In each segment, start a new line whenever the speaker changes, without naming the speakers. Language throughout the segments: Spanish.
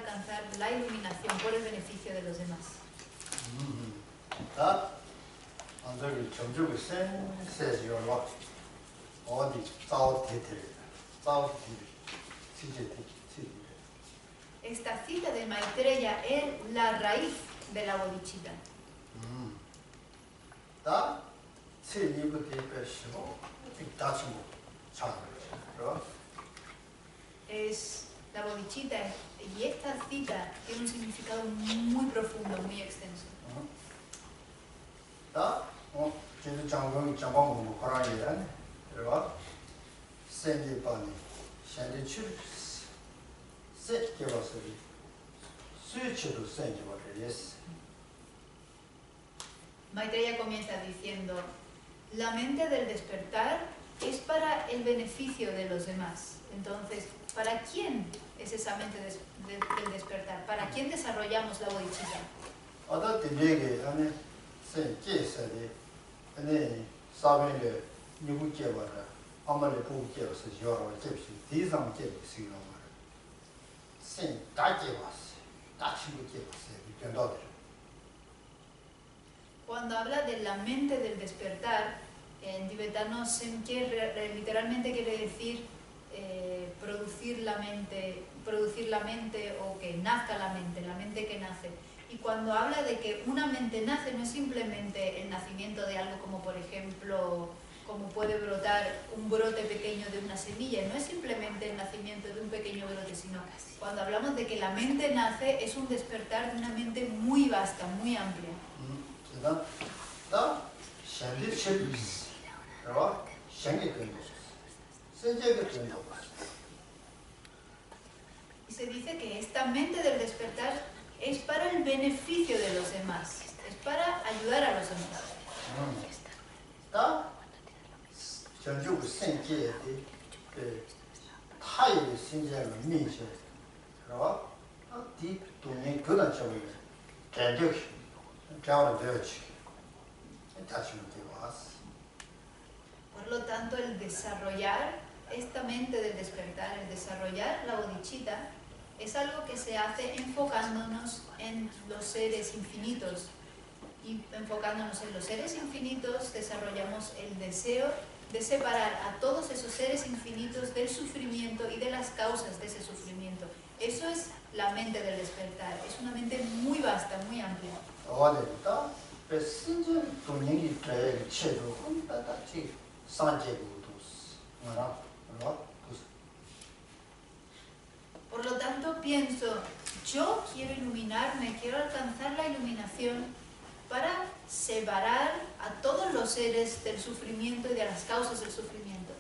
alcanzar la iluminación por el beneficio de los demás. Esta cita de Maitreya es la raíz de la bodhicitta. Es la bodhicitta y esta cita tiene un significado muy profundo, muy extenso. Maitreya comienza diciendo: la mente del despertar es para el beneficio de los demás. Entonces, ¿para quién es esa mente del despertar? ¿Para quién desarrollamos la bodhicitta? Cuando habla de la mente del despertar, en tibetano Semkye literalmente quiere decir producir la mente o que nazca la mente que nace. Y cuando habla de que una mente nace, no es simplemente el nacimiento de algo como, por ejemplo, como puede brotar un brote pequeño de una semilla, no es simplemente el nacimiento de un pequeño brote, sino cuando hablamos de que la mente nace, es un despertar de una mente muy vasta, muy amplia. Y se dice que esta mente del despertar es para el beneficio de los demás, es para ayudar a los demás. Por lo tanto, el desarrollar esta mente del despertar, el desarrollar la bodhicitta, es algo que se hace enfocándonos en los seres infinitos. Y enfocándonos en los seres infinitos, desarrollamos el deseo de separar a todos esos seres infinitos del sufrimiento y de las causas de ese sufrimiento. Eso es la mente del despertar. Es una mente muy vasta, muy amplia. Por lo tanto, pienso, yo quiero iluminarme, quiero alcanzar la iluminación para separar a todos los seres del sufrimiento y de las causas del sufrimiento.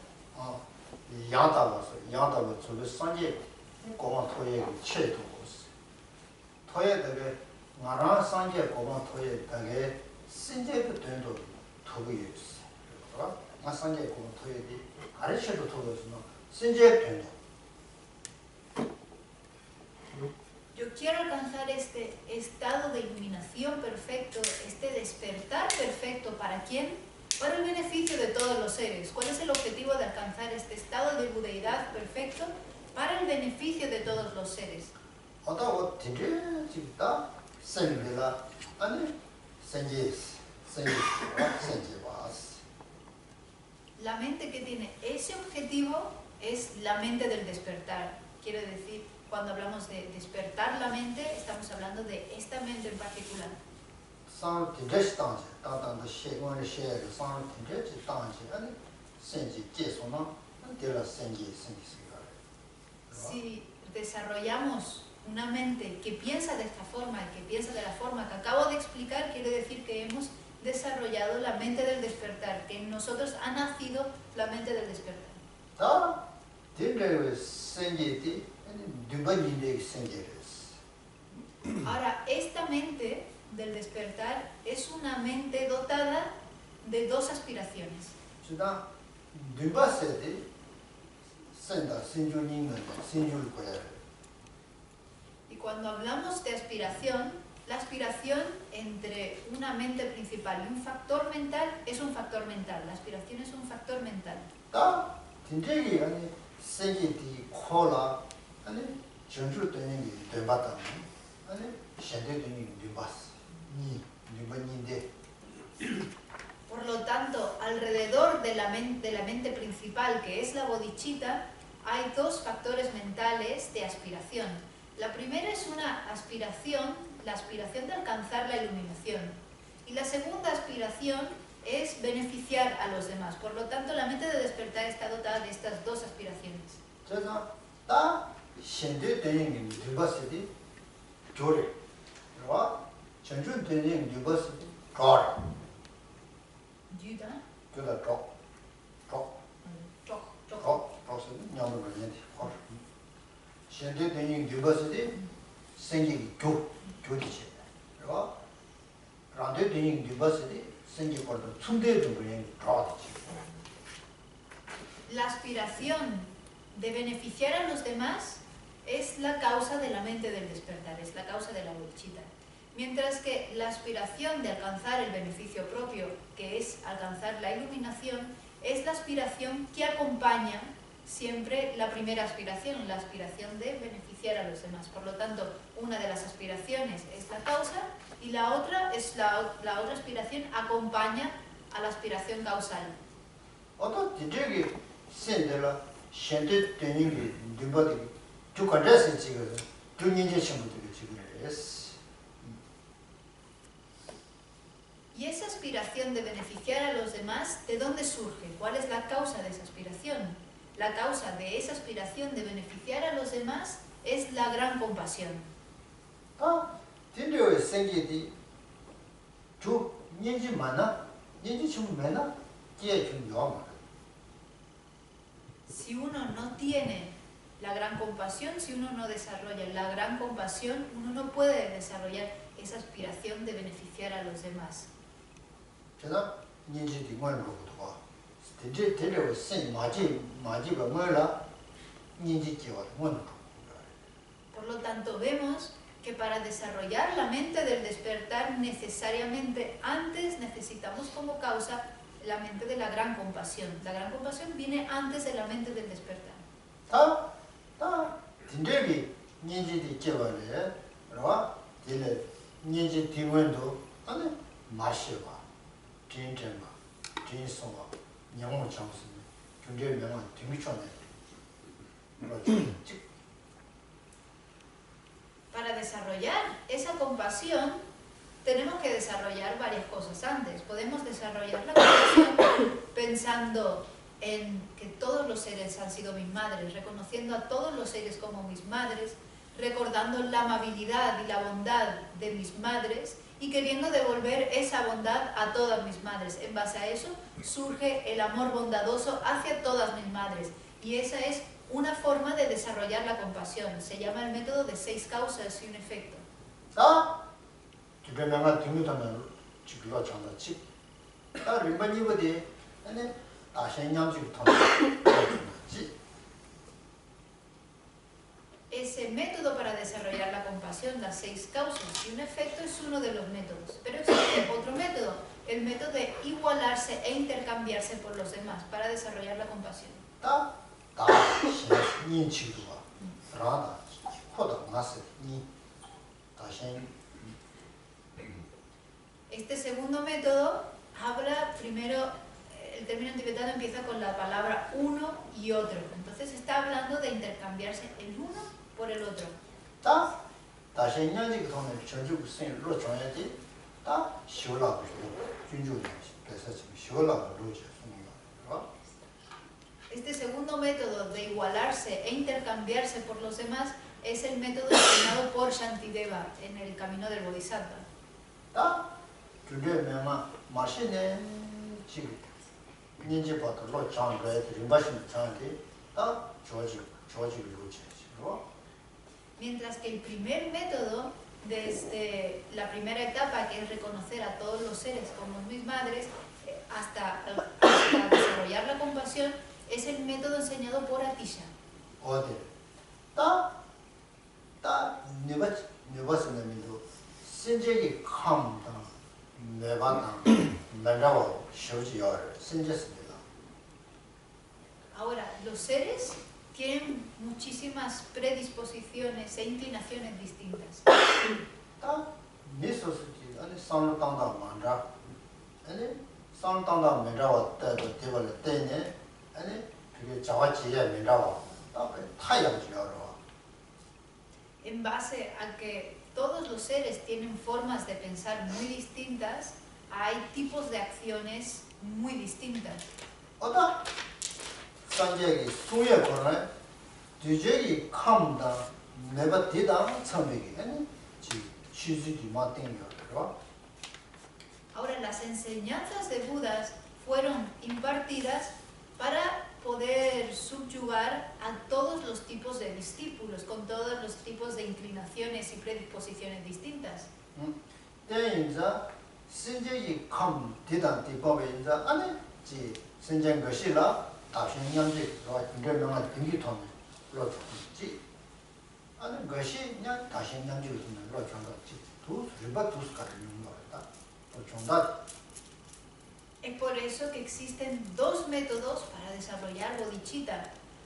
Yo quiero alcanzar este estado de iluminación perfecto, este despertar perfecto. ¿Para quién? Para el beneficio de todos los seres. ¿Cuál es el objetivo de alcanzar este estado de budeidad perfecto? Para el beneficio de todos los seres. La mente que tiene ese objetivo es la mente del despertar. Quiero decir, cuando hablamos de despertar la mente, estamos hablando de esta mente en particular. Si desarrollamos una mente que piensa de esta forma y que piensa de la forma que acabo de explicar, quiere decir que hemos desarrollado la mente del despertar, que en nosotros ha nacido la mente del despertar. Ahora, esta mente del despertar es una mente dotada de dos aspiraciones. Y cuando hablamos de aspiración, la aspiración entre una mente principal y un factor mental es un factor mental. La aspiración es un factor mental.
전주 되는 게 되봤다. 아니, 현대 되는 게 되봤어. 니 되봤는데.
Por lo tanto, alrededor de la mente principal, que es la bodhicitta, hay dos factores mentales de aspiración. La primera es una aspiración, la aspiración de alcanzar la iluminación. Y la segunda aspiración es beneficiar a los demás. Por lo tanto, la mente de despertar está dotada de estas dos aspiraciones. La aspiración de beneficiar a los demás es la causa de la mente del despertar, es la causa de la bodhicitta. Mientras que la aspiración de alcanzar el beneficio propio, que es alcanzar la iluminación, es la aspiración que acompaña siempre la primera aspiración, la aspiración de beneficiar a los demás. Por lo tanto, una de las aspiraciones es la causa y la otra aspiración acompaña a la aspiración causal. Y esa aspiración de beneficiar a los demás, ¿de dónde surge? ¿Cuál es la causa de esa aspiración? La causa de esa aspiración de beneficiar a los demás es la gran compasión. Si uno no tiene la gran compasión, si uno no desarrolla la gran compasión, uno no puede desarrollar esa aspiración de beneficiar a los demás. Por lo tanto, vemos que para desarrollar la mente del despertar, necesariamente antes necesitamos como causa la mente de la gran compasión. La gran compasión viene antes de la mente del despertar. Para desarrollar esa compasión, tenemos que desarrollar varias cosas antes. Podemos desarrollar la compasión pensando en que todos los seres han sido mis madres, reconociendo a todos los seres como mis madres, recordando la amabilidad y la bondad de mis madres y queriendo devolver esa bondad a todas mis madres. En base a eso surge el amor bondadoso hacia todas mis madres. Y esa es una forma de desarrollar la compasión. Se llama el método de 6 causas y un efecto. Ese método para desarrollar la compasión, las 6 causas y un efecto, es uno de los métodos. Pero existe otro método, el método de igualarse e intercambiarse por los demás para desarrollar la compasión. Este segundo método habla primero, el término tibetano empieza con la palabra uno y otro. Entonces está hablando de intercambiarse el uno por el otro. Este segundo método de igualarse e intercambiarse por los demás es el método enseñado por Shantideva en el camino del Bodhisattva. Mientras que el primer método, desde la primera etapa, que es reconocer a todos los seres como mis madres, hasta desarrollar la compasión, es el método enseñado por Atisha. Ahora, los seres tienen muchísimas predisposiciones e inclinaciones distintas.
다 미소스지 아니 상당다 만자 아니 상당다 만자와 때도 되벌 때네 아니 그게 자와지에 만자와 다 타양지여로
En base a que todos los seres tienen formas de pensar muy distintas, hay tipos de acciones muy distintas.
어다 산재기 소에 거네 뒤제기 감다 내가 되다 참배기 아니 지 취지기 맞대요.
Ahora, las enseñanzas de Budas fueron impartidas para poder subyugar a todos los tipos de discípulos, con todos los tipos de inclinaciones y predisposiciones distintas.
대인자 신제기 감 되다 뒤법인자 아니 지 신전 것이라 다신념지 인별명한 등기통 로지 아니 것이 그냥 다신념지로 듣는 로 정도지 두 리바 두스까지 있는 거다. 또 정답
Es por eso que existen dos métodos para desarrollar bodhicitta,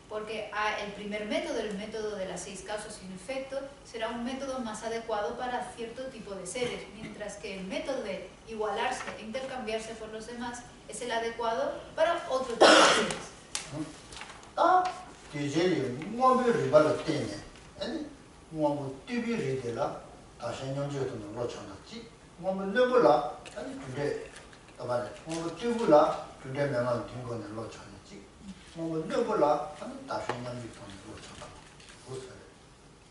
porque el primer método, el método de las 6 causas sin efecto, será un método más adecuado para cierto tipo de seres, mientras que el método de igualarse e intercambiarse por los demás es el adecuado para otro tipo de seres.
아, 디제리 뭐를 리발로 때네. 아니, 뭐 띠비리 되라. 다시 연주도 놀러 쳤지. 뭐 레벨라. 아니, 근데 봐봐. 뭐 띠불라. 근데 내가 딩고 놀러 쳤지. 뭐 레벨라. 아니, 다시 연주도 놀러 쳤다. 무슨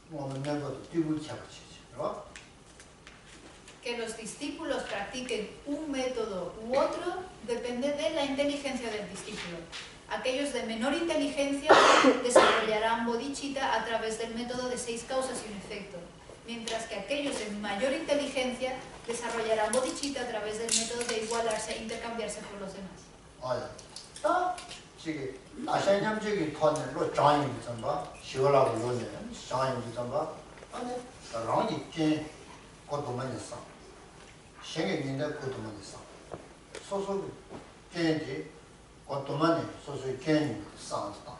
뭐 내가도 띠불 잡지. 그렇죠?
Que los discípulos practiquen un método u otro depende de la inteligencia del discípulo. Aquellos de menor inteligencia desarrollarán bodhicitta a través del método de 6 causas y un efecto, mientras que aquellos de mayor inteligencia desarrollarán bodhicitta a través del método de igualarse e intercambiarse por los demás.
아, 지금 아시아냠적인 톤으로 장인 좀 봐. 시월하고 요네. 장인 좀 봐. 아니, 랑이 게 것도 많이 써. 생각인데 것도 많이 써. 소소 게인지 것도 많이 소소 게인 상다.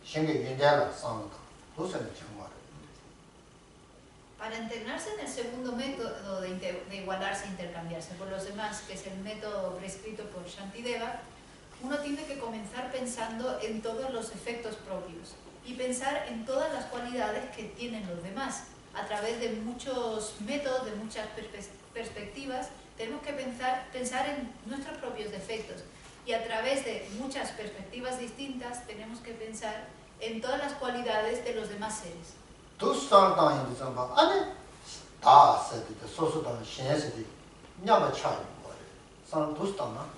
생각인데라 상다. 무슨 정말.
Para internarse en el segundo método de igualarse e intercambiarse por los demás, que es el método prescrito por Shantideva, uno tiene que comenzar pensando en todos los efectos propios y pensar en todas las cualidades que tienen los demás. A través de muchos métodos, de muchas perspectivas, tenemos que pensar en nuestros propios defectos. Y a través de muchas perspectivas distintas, tenemos que pensar en todas las cualidades de los demás seres.
두 사람이 좀 봐. 아니, 다 세대 소소다 신세대 냐마 차이 뭐래. 사람 두 사람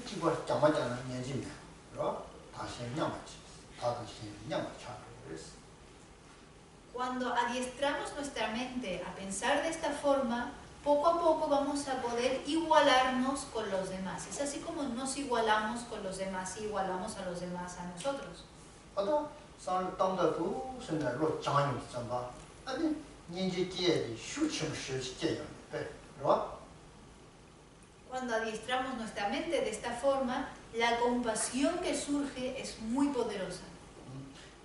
지금 잠만잖아 년지면. 그렇죠? 다시 냐마치. 다시 냐마 차이. 그래서
Cuando adiestramos nuestra mente a pensar de esta forma, poco a poco vamos a poder igualarnos con los demás. Es así como nos igualamos con los demás y igualamos a los demás a nosotros.
어떤 사람 땅다도 생각으로 장인 좀 봐. 아니, 년지기에 휴침 실제요. 그렇죠?
Cuando adiestramos nuestra mente de esta forma, la compasión que surge es muy poderosa.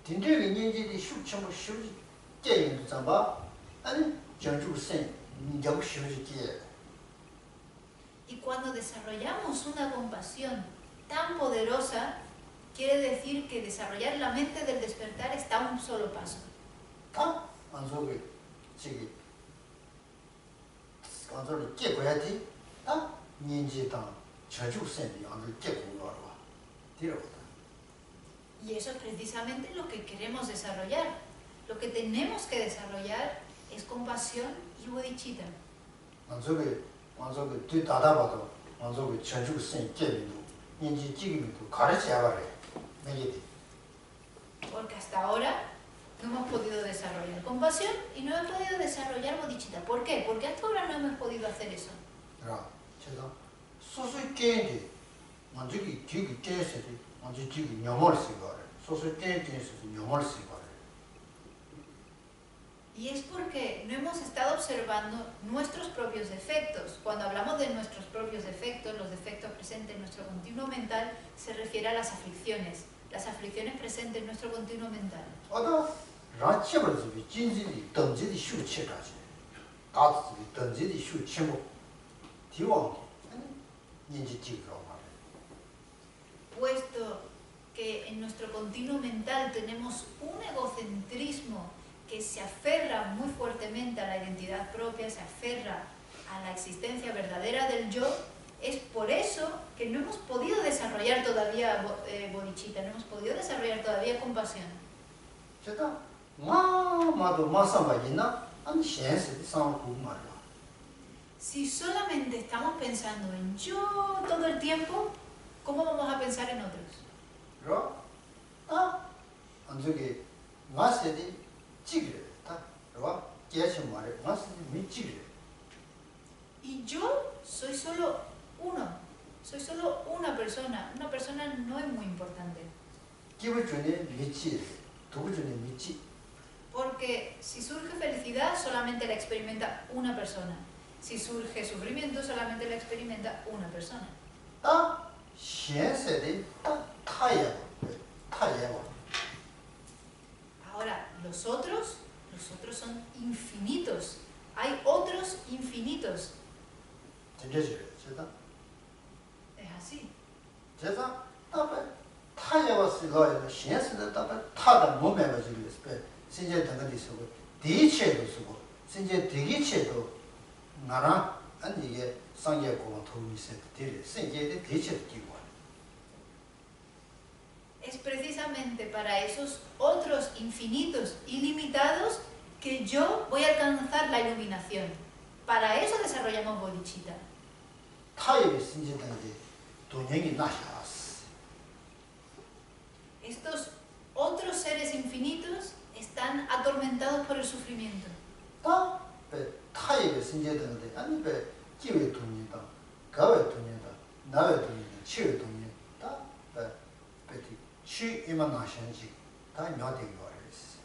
딘데기 년지의 휴침 실제요. 좀 봐. 아니, 전주생 인정 실제요.
Y cuando desarrollamos una compasión tan poderosa, quiere decir que desarrollar la mente del despertar está a un solo paso.
아, 안속에 지금 안속에 깨고야지. 아, 인지다 저주생이 안을 깨고 놀아. 뒤로다.
Y eso es precisamente lo que queremos desarrollar. Lo que tenemos que desarrollar es compasión y bodhicitta.
안속에 뒤다다봐도 안속에 저주생 깨비도 인지 지금도 가르쳐야 말해. 매기디.
Porque hasta ahora no hemos podido desarrollar compasión y no hemos podido desarrollar bodhicitta. ¿Por qué? Porque hasta ahora no hemos podido hacer eso.
라, 제가 소소히 깨인데 만족이 뒤기 깨서지 만족 뒤기 영어를 쓰고 소소히 깨서 영어를 쓰고
Y es porque no hemos estado observando nuestros propios defectos. Cuando hablamos de nuestros propios defectos, los defectos presentes en nuestro continuo mental, se refiere a las aflicciones. las aflicciones presentes en nuestro continuo mental.
어다 라치버즈비 진지리 던지리 슈치라지 다즈비 던지리 슈치모 디왕 인지 지그라고 말해.
Puesto que en nuestro continuo mental tenemos un egocentrismo que se aferra muy fuertemente a la identidad propia, se aferra a la existencia verdadera del yo, es por eso que no hemos podido desarrollar todavía bodhicitta, no hemos podido desarrollar todavía compasión.
제가 마마도 마사바이나 안 시엔스 상고 말이야.
Si solamente estamos pensando en yo todo el tiempo, ¿cómo vamos a pensar en otros?
그럼 안저기 마세디 찌그래. 다. 그봐. 계시 말해. 마세디 미찌그래.
Y yo soy solo uno, soy solo una persona no es muy importante.
기분 전에 미치. 두부 전에 미치.
Porque si surge felicidad, solamente la experimenta una persona. Si surge sufrimiento, solamente la experimenta una persona.
다 시엔스디 다 타야. 타야.
Ahora, los otros son infinitos. Hay otros infinitos.
진짜지. 제가
Es así.
제가 답에 타야와스가 시엔스도 답에 타다 몸에 가지고 있어. 신제 등급이 쓰고 대체도 쓰고 신제 대기체도 나랑 아니 이게 상계 공원 도움이 있어야 돼. 신제의 대체도 끼고.
Es precisamente para esos otros infinitos ilimitados que yo voy a alcanzar la iluminación. Para eso desarrollamos bodhicitta.
타입의 신제 등급이 돈영이 나샤스.
Estos otros seres infinitos están atormentados por el sufrimiento.
다 타입의 신제 등급이 아니 배 기회 돈이다. 가외 돈이다. 나외 돈이다. 치유 돈이다. 배티 취 이만 나셔지. 다 녀된 거라서.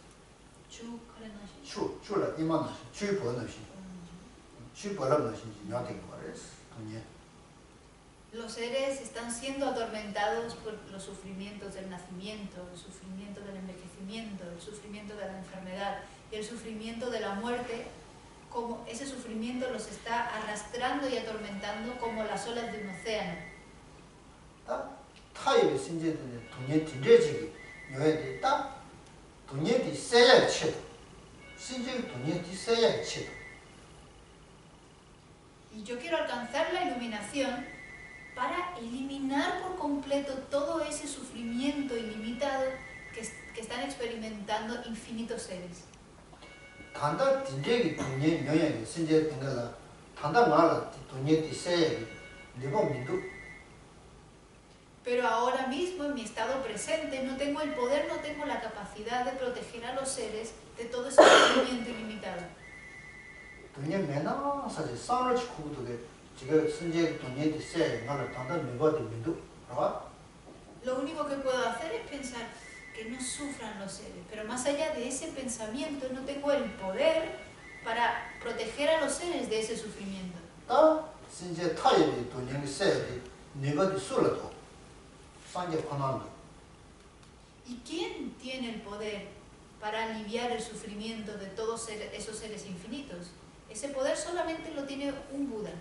추라 이만 나셔. 취 번어시. 취 번어시 녀된 거라서. 돈이
Los seres están siendo atormentados por los sufrimientos del nacimiento, el sufrimiento del envejecimiento, el sufrimiento de la enfermedad y el sufrimiento de la muerte, como ese sufrimiento los está arrastrando y atormentando como las olas de un océano.
타입의 신제들은 돈이 딘레지기 요에디 딱 돈이 세야 치도 신제 돈이 세야 치도.
Y yo quiero alcanzar la iluminación para eliminar por completo todo ese sufrimiento ilimitado que están experimentando infinitos seres.
단다 딘레기 돈이 영향이 신제 등가라 단다 말라 돈이 세야기 리본 민두.
Pero ahora mismo, en mi estado presente, no tengo el poder, no tengo la capacidad de proteger a los seres de todo ese sufrimiento ilimitado.
돈이 매나 사실 싸우는 치고도게 지금 신제 돈이 세야 말라 단다 미버디 민두. 알아?
Lo único que puedo hacer es pensar que no sufran los seres, pero más allá de ese pensamiento no tengo el poder para proteger a los seres de ese sufrimiento.
다 신제 타입의 돈이 세야기 미버디 술라도 상계 권한도.
¿Y quién tiene el poder para aliviar el sufrimiento de todos esos seres infinitos? Ese poder solamente lo tiene un Buda.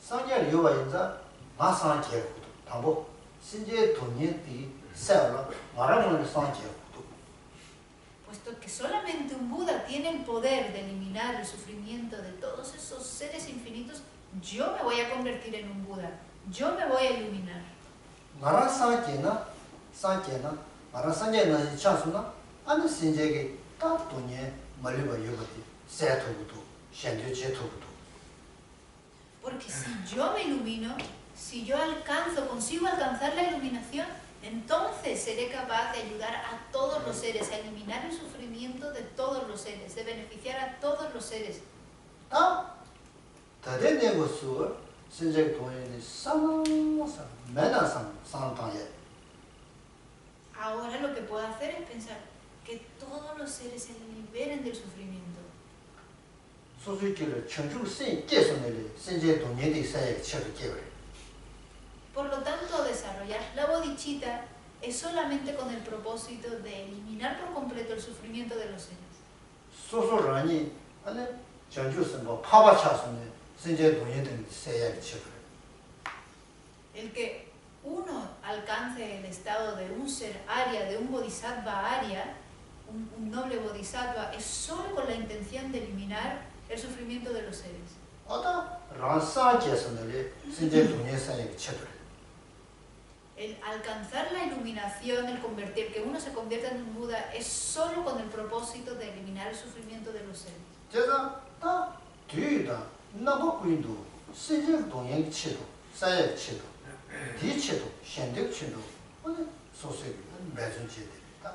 상계 요바인자 마상계도 당보 신제 돈이 세월로 말하는 상계도.
Puesto que solamente un Buda tiene el poder de eliminar el sufrimiento de todos esos seres infinitos, yo me voy a convertir en un Buda. Yo me voy a iluminar.
나라 상계나 나라 상계나 찬스나 아니 신제게 딱 돈이 멀리가 요거디 세토부도 현재 제토부도.
Porque si yo me ilumino, si yo consigo alcanzar la iluminación, entonces seré capaz de ayudar a todos los seres, a eliminar el sufrimiento de todos los seres, de beneficiar a todos los seres.
다 대대내 것을 신제 돈이 상사 매나상 상당에.
Ahora lo que puedo hacer es pensar que todos los seres se liberen del sufrimiento.
소수기를 청중 신 계속내리 신제 돈이 세야 쳐도 깨버려.
Por lo tanto, desarrollar la bodhicitta es solamente con el propósito de eliminar por completo el sufrimiento de los seres.
소소라니 아니 전주스 뭐 파바차스네 신제 동의된 세야기 치고
El que uno alcance el estado de un ser Arya, de un bodhisattva Arya, un noble bodhisattva, es solo con la intención de eliminar el sufrimiento de los seres.
어다 란사제스네 신제 동의 세야기 치고
El alcanzar la iluminación, el convertir, que uno se convierta en un Buda, es solo con el propósito de eliminar el sufrimiento de los seres.
제가 다 뒤다 나고인도 신제 동의 치도 세야기 치도 디치도 현득치도 오늘 소소히 매준지들이다.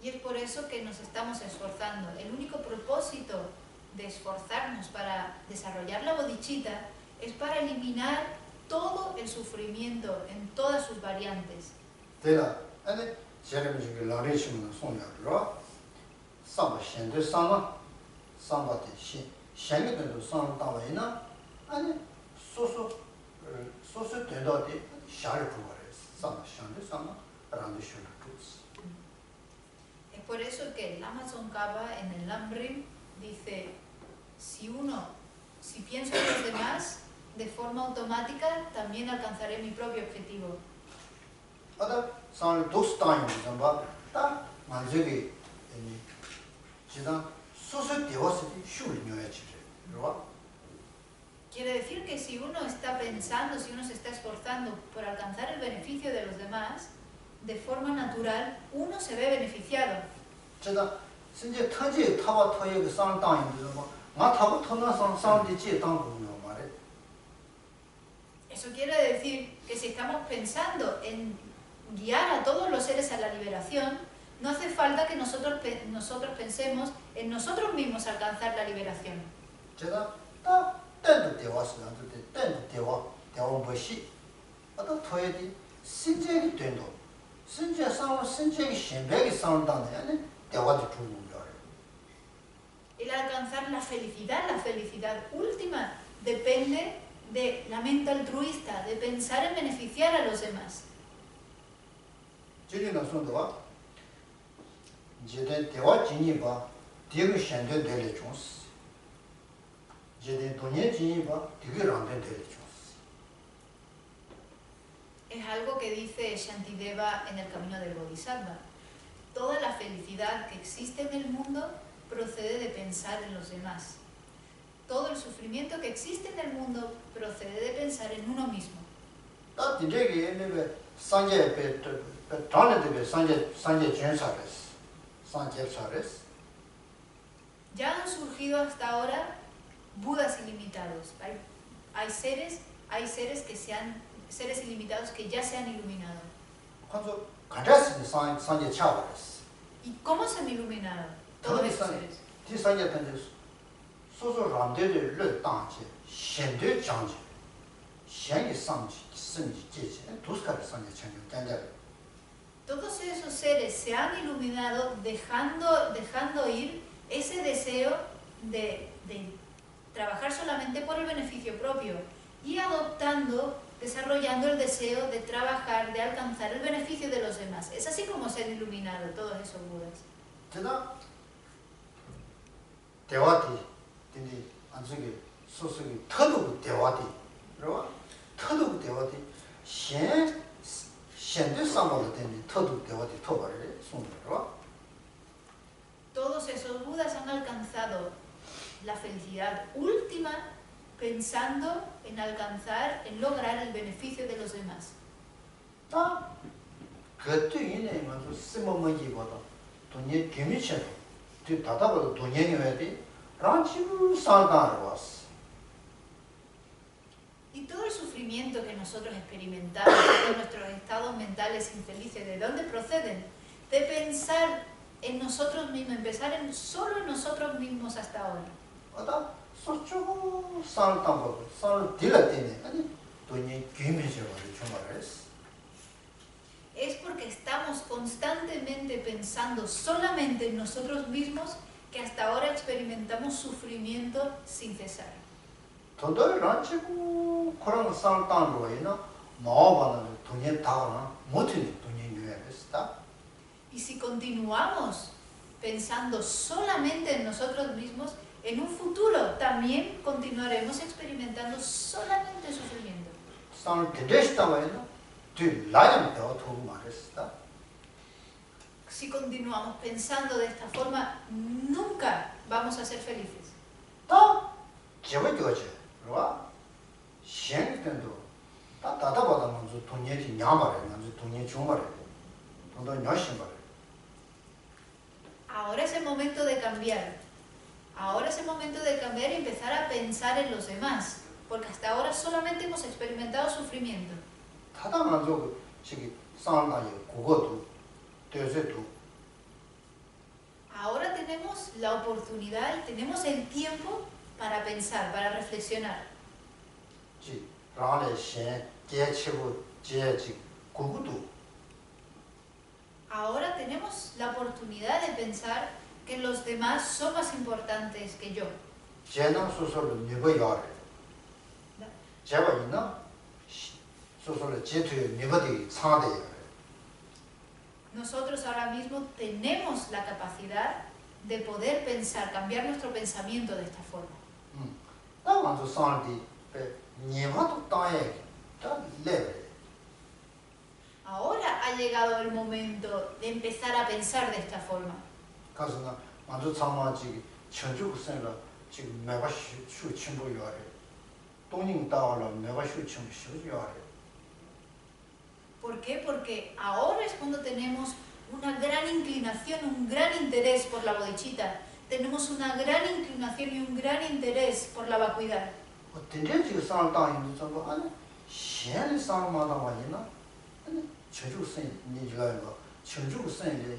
Y es por eso que nos estamos esforzando. El único propósito de esforzarnos para desarrollar la bodhicitta es para eliminar todo el sufrimiento en todas sus variantes.
제가 아니 제가 지금 라레시는 손야로 상바 현대 상바 상바데 현대도 상다와이나 아니 소소 된다데 샤르 부거레스 상바 현대 상바 라레시는 투스.
Es por eso que el Lama Tsongkhapa en el Lamrim dice, si pienso en los demás, de forma automática también alcanzaré mi propio objetivo.
아다 산 도스타임 잠바 딱 만족이 아니 지단 소소 되었을 때 슈르녀야 지래. 그러와
Quiere decir que si uno está pensando, si uno se está esforzando por alcanzar el beneficio de los demás, de forma natural, uno se ve beneficiado.
제가 신제 터지 타와 터의 그 상당인데 뭐나 타고 터나서 상디지 당고요 말에.
Eso quiere decir que si estamos pensando en guiar a todos los seres a la liberación, no hace falta que nosotros pensemos en nosotros mismos alcanzar la liberación.
제가 딱 때도 되었으나 때도 되어 것이 어떤 토에디 신제기 된도 신제 상을 신제기 신백이 상당네 아니 대화도 주는 거예요.
El alcanzar la felicidad última, depende de la mente altruista, de pensar en beneficiar a los demás.
지리는 손도와 이제 대화 진입아 되게 현대 되게 좋았어. 이제 돈이 진입아 되게 안 되게 좋았어.
Es algo que dice Shantideva en el camino del Bodhisattva. Toda la felicidad que existe en el mundo procede de pensar en los demás. Todo el sufrimiento que existe en el mundo procede de pensar en uno mismo. Ya han surgido hasta ahora Budas ilimitados. Hay seres ilimitados que ya se han iluminado. ¿Y cómo se han iluminado todos esos seres? Todos esos seres se han iluminado dejando ir ese deseo de trabajar solamente por el beneficio propio y desarrollando el deseo de trabajar, de alcanzar el beneficio de los demás. Es así como se han iluminado todos esos Budas. Todos esos Budas han alcanzado la felicidad última pensando en lograr el beneficio de los demás. Y todo el sufrimiento que nosotros experimentamos, todos nuestros estados mentales infelices, ¿de dónde proceden? De pensar en nosotros mismos, solo en nosotros mismos hasta ahora. Es porque estamos constantemente pensando solamente en nosotros mismos que hasta ahora experimentamos sufrimiento sin cesar.
돈이 다거나 못하는 돈이 유해했다.
Y si continuamos pensando solamente en nosotros mismos, en un futuro también continuaremos experimentando solamente sufrimiento.
상을 대대시다고요. 뒤 라임 더 도구 말했다.
Si continuamos pensando de esta forma, nunca vamos a ser felices.
다 제거되어져. 그러와 시행된도 다 다다보다 먼저 돈이 냐말해. 먼저 돈이 중말해. 돈도 열심히 말해.
Ahora es el momento de cambiar. Ahora es el momento de cambiar y empezar a pensar en los demás, porque hasta ahora solamente hemos experimentado sufrimiento.
타다만 저기 상나요. 그것도 대세도
Ahora tenemos la oportunidad y tenemos el tiempo para pensar, para reflexionar.
지 라네 신 제치고 제지 그것도
Ahora tenemos la oportunidad de pensar que los demás son más importantes que yo.
제나 소설을 네버야래. 제가 있나? 소설을 제투에 네버디 상대야.
Nosotros ahora mismo tenemos la capacidad de poder pensar, cambiar nuestro pensamiento de esta forma.
나 먼저 상디 네버도 땅에 다 레벨.
Ahora ha llegado el momento de empezar a pensar de esta forma.
가서 나 먼저 참아지 천주고 생라 지금 내가 슈 침보요래. 돈이 따와라 내가 슈 침보요래.
¿Por qué? Porque ahora es cuando tenemos una gran inclinación, un gran interés por la bodhicitta. Tenemos una gran inclinación y un gran interés por la vacuidad.
어떤데 지금 상을 땅에 좀 아니 시행의 상마다 와이나 아니 천주고 생 니지가 이거 천주고 생이래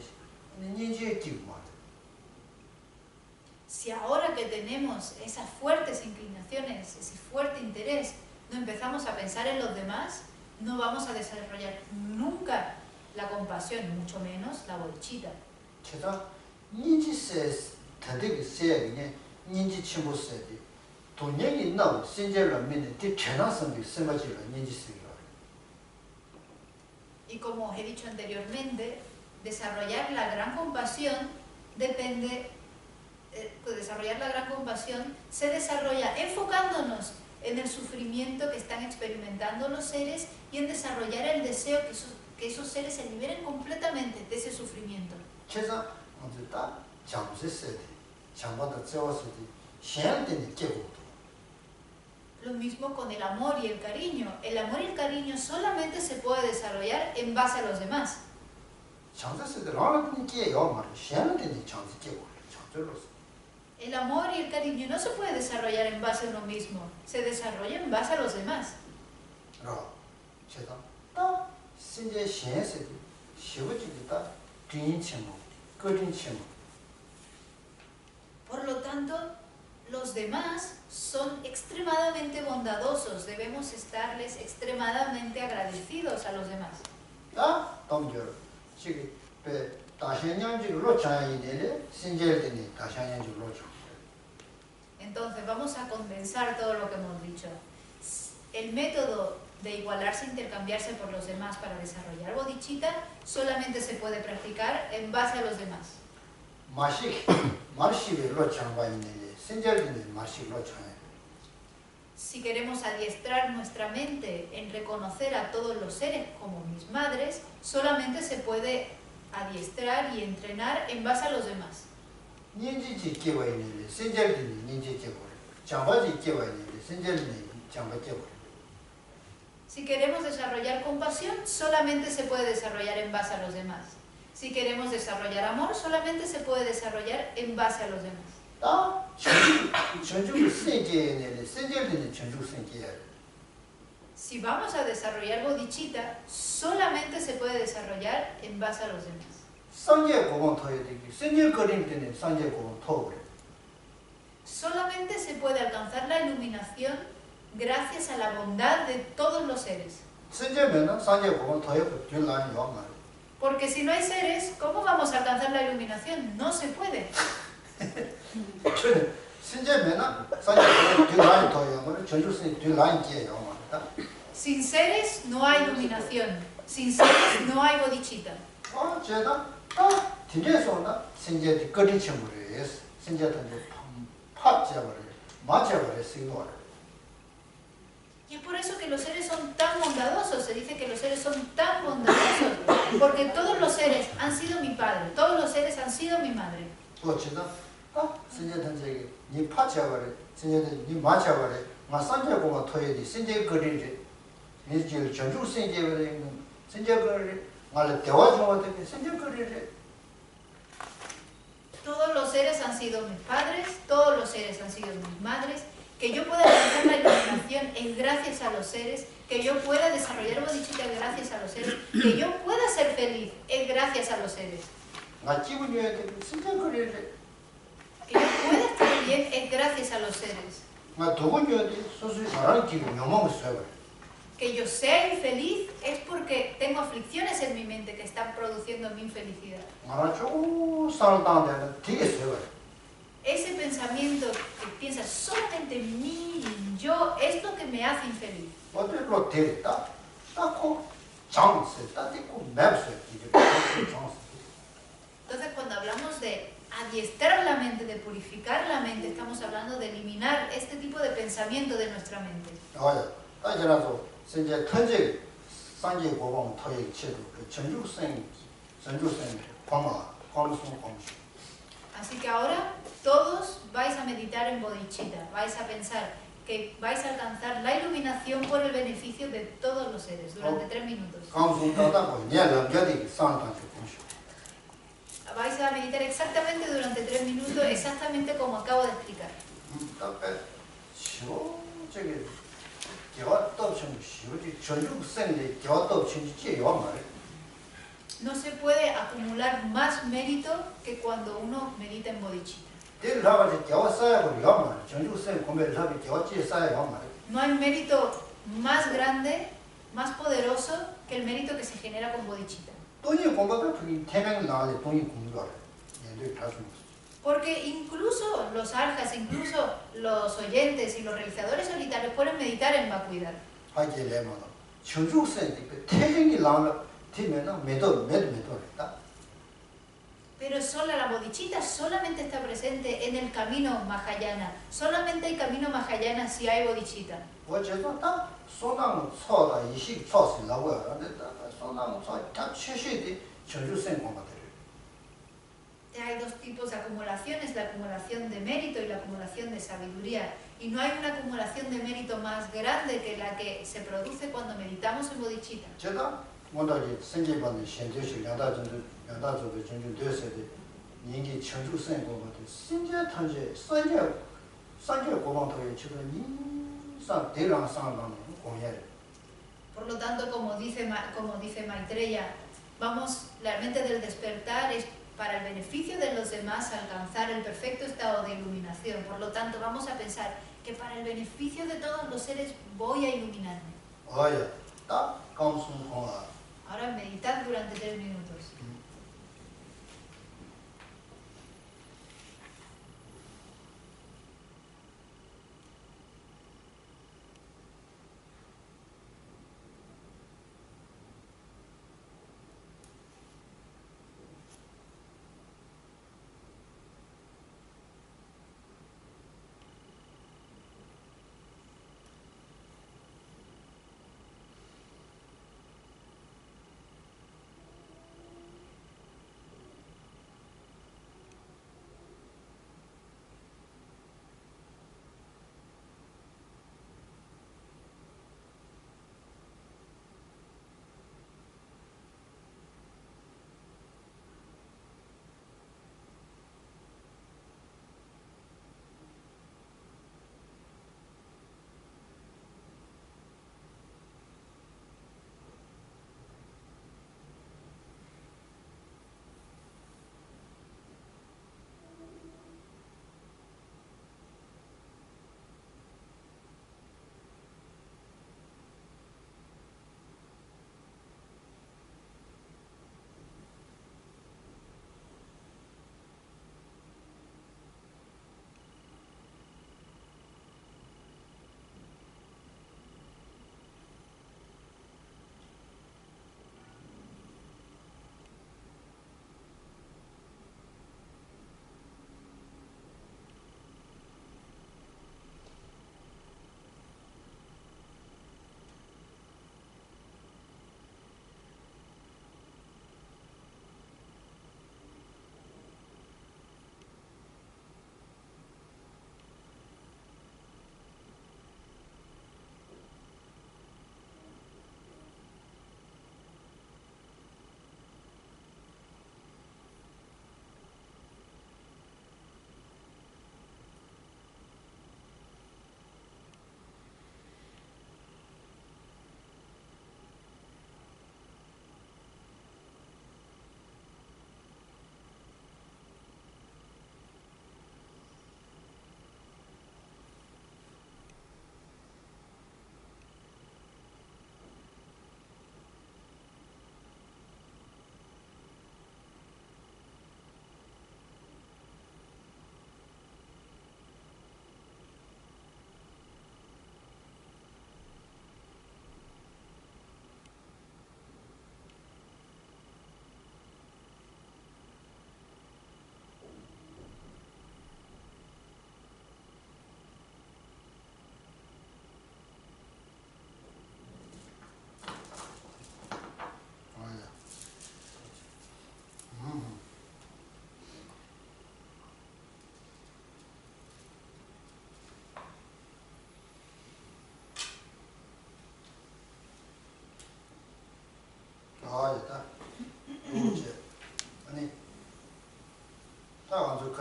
니지에 끼고 말.
Si ahora que tenemos esas fuertes inclinaciones, ese fuerte interés, no empezamos a pensar en los demás, no vamos a desarrollar nunca la compasión, mucho menos la bodhicitta.
제가 니지세 대대기 세야기네 니지 침보세디 돈영이 나오 신제를 믿는 데 전화선비 생각지를 니지세요.
Y como he dicho anteriormente, desarrollar la gran compasión se desarrolla enfocándonos en el sufrimiento que están experimentando los seres y en desarrollar el deseo que esos seres se liberen completamente de ese sufrimiento.
제가 먼저 딱 잠세세디 잠바다 재웠으디 시행되는 깨고
Lo mismo con el amor y el cariño. El amor y el cariño solamente se puede desarrollar en base a los demás.
잠세세디 라는 깨요 말 시행되는 잠세 깨고 잠들로서
El amor y el cariño no se puede desarrollar en base a uno mismo, se desarrolla en base a los demás.
라 제가 딱 신제 시행세디 시부지기 딱 뒤인치모 거린치모.
Por lo tanto, los demás son extremadamente bondadosos, debemos estarles extremadamente agradecidos a los demás.
다 동절 지금 배 다시년지로 차이되네 신제되니 다시년지로 쳐.
Entonces, vamos a condensar todo lo que hemos dicho. El método de igualarse e intercambiarse por los demás para desarrollar bodhicitta solamente se puede practicar en base a los demás.
마시로 차바이네 신제되니 마시로 차.
Si queremos adiestrar nuestra mente en reconocer a todos los seres como mis madres, solamente se puede adiestrar y entrenar en base a los demás.
닌지지 깨와이네 신제되니 닌지 깨고 장바지 깨와이네 신제되니 장바 깨고.
Si queremos desarrollar compasión, solamente se puede desarrollar en base a los demás. Si queremos desarrollar amor, solamente se puede desarrollar en base a los demás.
다 전주 세계에 신제되니 전주 세계에.
Si vamos a desarrollar bodhicitta, solamente se puede desarrollar en base a los demás.
상계 고본 터야 되기 신제 거림 때문에 상계 고본 터 그래.
Solamente se puede alcanzar la iluminación gracias a la bondad de todos los seres.
신제면은 상계 고본 터야 그 라인 요 말.
Porque si no hay seres, ¿cómo vamos a alcanzar la iluminación? No se puede.
신제면은 상계 고본 그 라인 터야 말 전주 세 라인 깨요 말다.
Sin seres no hay iluminación. Sin seres no hay bodhicitta.
제가 뒤에서나 신제 거리 첨부를 했어. 신제한테 팥잡아래. 맞잡아래 쓰고.
Y es por eso que los seres son tan bondadosos. Se dice que los seres son tan bondadosos. Porque todos los seres han sido mi padre. Todos los seres han sido mi madre.
어쩌다 신제한테 니 팥잡아래. 신제한테 니 맞잡아래. 마산제고가 토해디 신제 거리를 니 지금 전주 신제를 신제 거리를 말에 대화 좀 어떻게 신제 거리를
Todos los seres han sido mis padres, todos los seres han sido mis madres. Que yo pueda alcanzar la iluminación es gracias a los seres, que yo pueda desarrollar bodhicitta es gracias a los seres, que yo pueda ser feliz es gracias a los seres. Que yo pueda estar bien es gracias a los seres. Que yo sea infeliz es porque tengo aflicciones en mi mente que están produciendo mi infelicidad. Ese pensamiento que piensa solamente en mí, en yo, es lo que me hace infeliz. Entonces, cuando hablamos de adiestrar la mente, de purificar la mente, estamos hablando de eliminar este tipo de pensamiento de nuestra mente. Así que ahora todos vais a meditar en bodhicitta, vais a pensar que vais a alcanzar la iluminación por el beneficio de todos los seres durante 3 minutos. Vais a meditar exactamente durante 3 minutos, exactamente como acabo de explicar. No se puede acumular más mérito que cuando uno medita en bodhicitta. No hay mérito más grande, más poderoso que el mérito que se genera con bodhicitta. Porque incluso los arjas, incluso los oyentes y los realizadores solitarios pueden meditar en vacuidad. Pero la bodhicitta solamente está presente en el camino Mahayana. Solamente hay camino Mahayana si hay bodhicitta. Hay 2 tipos de acumulaciones, la acumulación de mérito y la acumulación de sabiduría. Y no hay una acumulación de mérito más grande que la que se produce cuando meditamos en bodhicitta. Por lo tanto, como dice Maitreya, la mente del despertar es para el beneficio de los demás alcanzar el perfecto estado de iluminación. Por lo tanto, vamos a pensar que para el beneficio de todos los seres voy a iluminarme. Ahora meditad durante 3 minutos.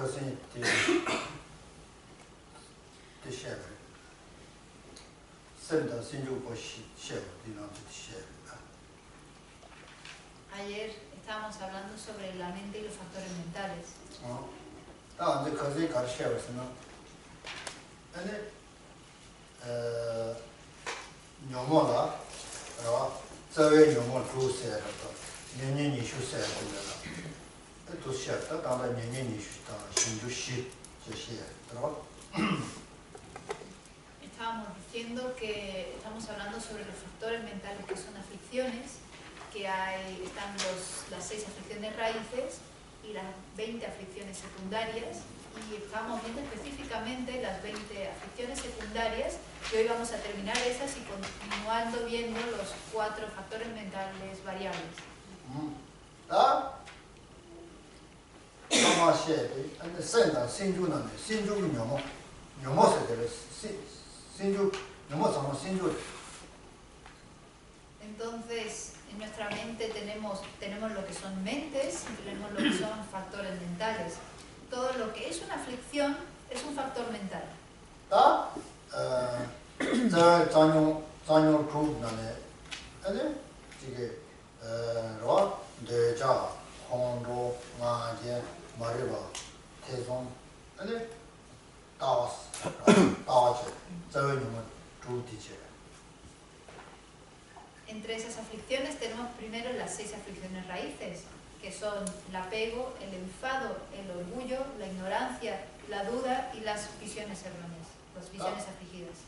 casi de share. Senda sinju ko share de no share.
Ayer estábamos hablando sobre la mente y los factores mentales.
Ah, de casi car share no. Nyomola, zawe nyomo tu se ra to. Nyenye ni shu se ra. Tu share ta da nyenye ni shu ta shinju shi je shi.
Estábamos diciendo que estamos hablando sobre los factores mentales que son aflicciones, que están las 6 aflicciones raíces y las 20 aflicciones secundarias, y estamos viendo específicamente las 20 aflicciones secundarias, y hoy vamos a terminar esas y continuando viendo los 4 factores mentales variables. Entonces, en nuestra mente tenemos lo que son mentes y tenemos lo que son factores mentales. Todo lo que es una aflicción es un factor mental. Entre esas aflicciones tenemos primero las 6 aflicciones raíces, que son el apego, el enfado, el orgullo, la ignorancia, la duda y las visiones erróneas, las visiones afligidas.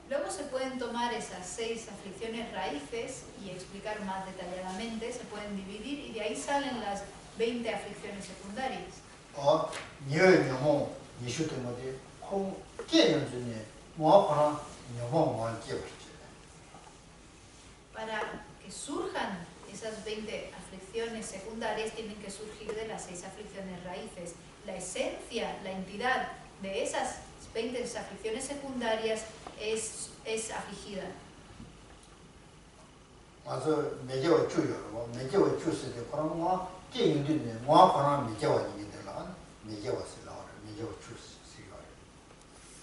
Luego se pueden tomar esas 6 aflicciones raíces y explicar más detalladamente, se pueden dividir y de ahí salen las 20 aflicciones secundarias. Para que surjan esas 20 aflicciones secundarias tienen que surgir de las 6 aflicciones raíces. La esencia, la entidad de esas 20 aflicciones secundarias es afligida.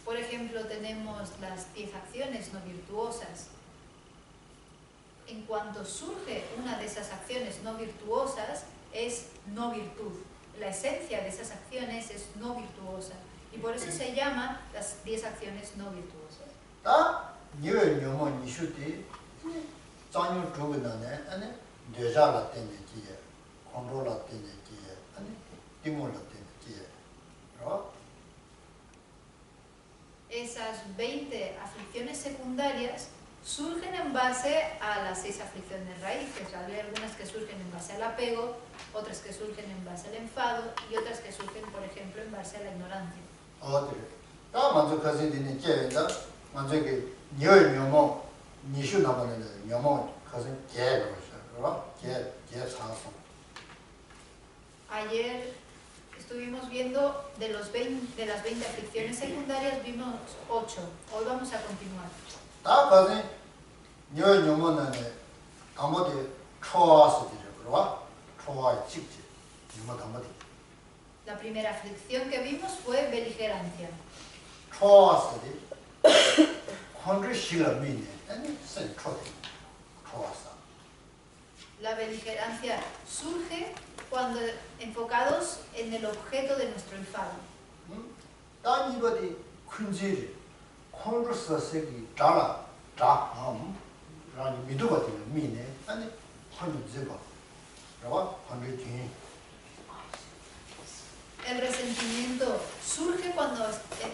Por ejemplo, tenemos las 10 acciones no virtuosas. En cuanto surge una de esas acciones no virtuosas, es no virtud. La esencia de esas acciones es no virtuosa. Y por eso se llama las 10 acciones no virtuosas. Esas 20 aflicciones secundarias surgen en base a las 6 aflicciones raíces. Hay algunas que surgen en base al apego, otras que surgen en base al enfado y otras que surgen, por ejemplo, en base a la ignorancia. Ayer estuvimos viendo de las 20 aflicciones secundarias, vimos 8. Hoy vamos a continuar. La primera aflicción que vimos fue beligerancia. La beligerancia surge cuando enfocados en el objeto de nuestro enfado. El resentimiento surge cuando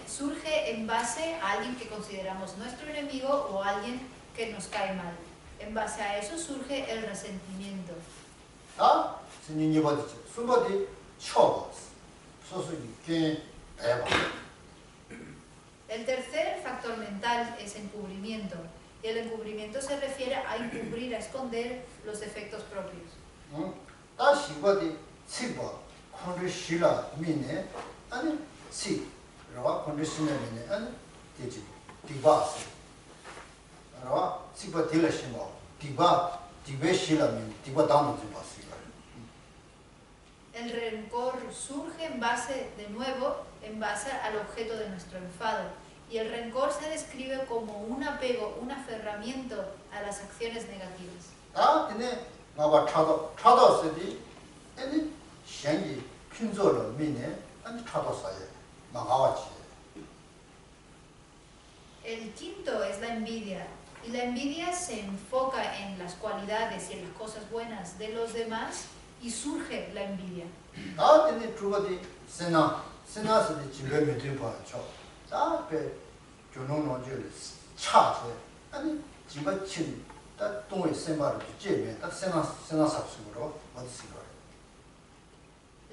surge en base a alguien que consideramos nuestro enemigo o alguien que nos cae mal. En base a eso surge el resentimiento. El tercer factor mental es encubrimiento. Y el encubrimiento se refiere a encubrir, a esconder los defectos propios.
¿no? Si va de la shimo, diva shila min, diva dando de base.
El rencor surge en base, de nuevo, en base al objeto de nuestro enfado. Y el rencor se describe como un apego, un aferramiento a las acciones negativas.
Ah, tiene, no chado se di, shengi pinzolo mine, chado saye, magawachi.
El quinto es la envidia. Y la envidia se enfoca en las cualidades y en las cosas buenas de los demás y surge la envidia.
Ah, tiene trubadi sena se di jibe me de pa cho. Ah, pe yo no je cha se. Ani jiba chin da dongwe senba de jie da sena sa su ro, wa si ro.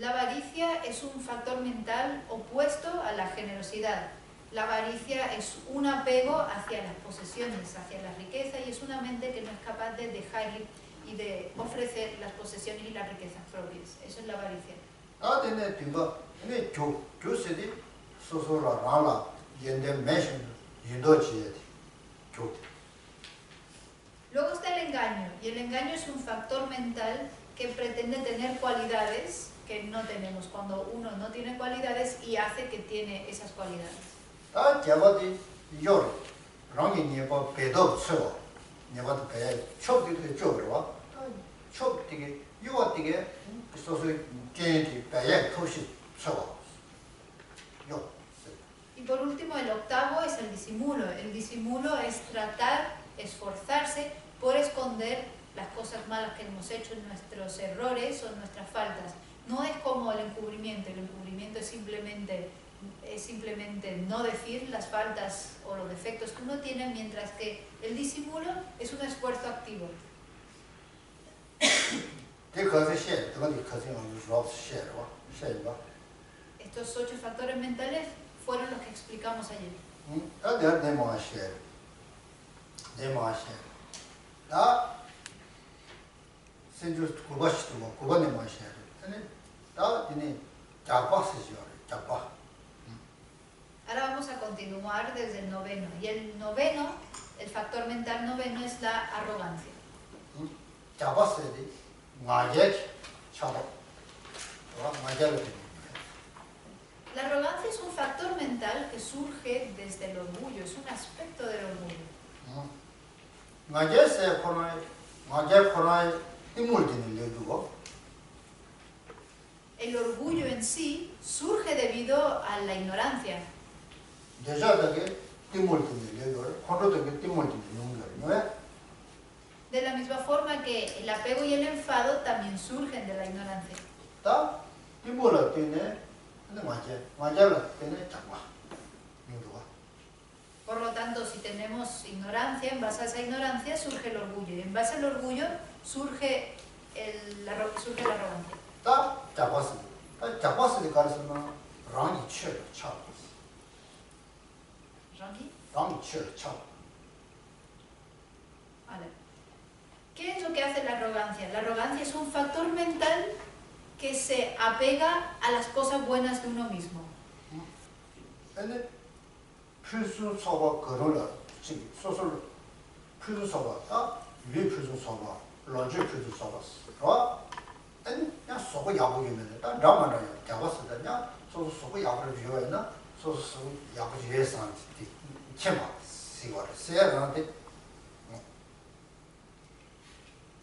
La avaricia es un factor mental opuesto a la generosidad. La avaricia es un apego hacia las posesiones, hacia la riqueza, y es una mente que no es capaz de dejar ir y de ofrecer las posesiones y las riquezas propias. Eso es la avaricia.
Ah, tiene timba, ne yo se di so la yende mention yindo chi yo.
Luego está el engaño, y el engaño es un factor mental que pretende tener cualidades que no tenemos, cuando uno no tiene cualidades y hace que tiene esas cualidades.
Ah, jabadi yor, rangi nieba pedo tsewa, nieba de pe, chok de jogro, chok tige, yo tige, so gente pe toshi tsewa. Yo.
Y por último, el octavo es el disimulo. El disimulo es tratar, esforzarse por esconder las cosas malas que hemos hecho, nuestros errores o nuestras faltas. No es como el encubrimiento es simplemente no decir las faltas o los defectos que uno tiene, mientras que el disimulo es un esfuerzo activo. Estos 8 factores mentales fueron los que explicamos ayer. Ahora vamos a continuar desde el noveno. Y el noveno, el factor mental noveno, es la arrogancia. La arrogancia es un factor mental que surge desde el orgullo, es un aspecto del orgullo. El orgullo en sí surge debido a la ignorancia. De la misma forma que el apego y el enfado también surgen de la ignorancia. Por lo tanto, si tenemos ignorancia, en base a esa ignorancia surge el orgullo. Y en base al orgullo surge la arrogancia. Vale. ¿Qué es lo que hace la arrogancia? La arrogancia es un factor mental que se apega a las cosas buenas de uno mismo.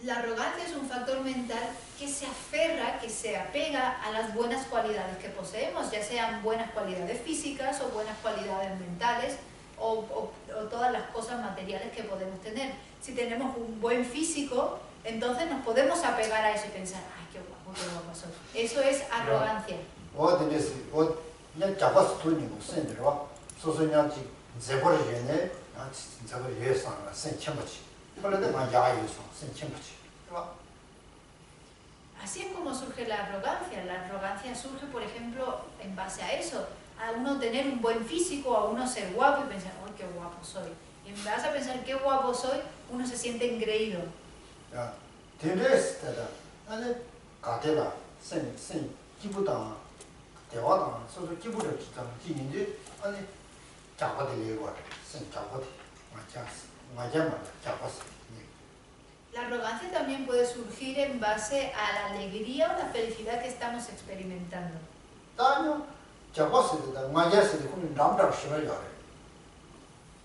La arrogancia es un factor mental que se aferra, que se apega a las buenas cualidades que poseemos, ya sean buenas cualidades físicas o buenas cualidades mentales o todas las cosas materiales que podemos tener. Si tenemos un buen físico, entonces nos podemos apegar a eso y pensar, ¡ay, qué guapo soy! Eso es arrogancia. Así es como surge la arrogancia. La arrogancia surge, por ejemplo, en base a eso, a uno tener un buen físico, a uno ser guapo y pensar, ¡ay, qué guapo soy! Y en base a pensar qué guapo soy, uno se siente engreído. La arrogancia también puede surgir en base a la alegría o la felicidad que estamos experimentando.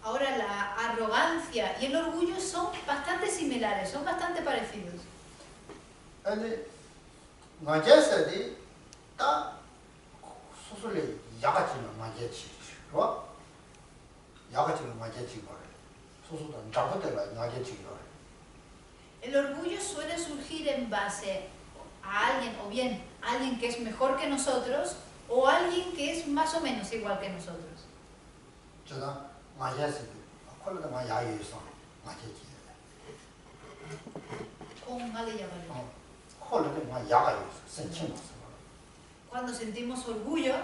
Ahora, la arrogancia y el orgullo son bastante similares, son bastante parecidos. El orgullo suele surgir en base a alguien, o bien alguien que es mejor que nosotros, o alguien que es más o menos igual que nosotros. Cuando sentimos orgullo,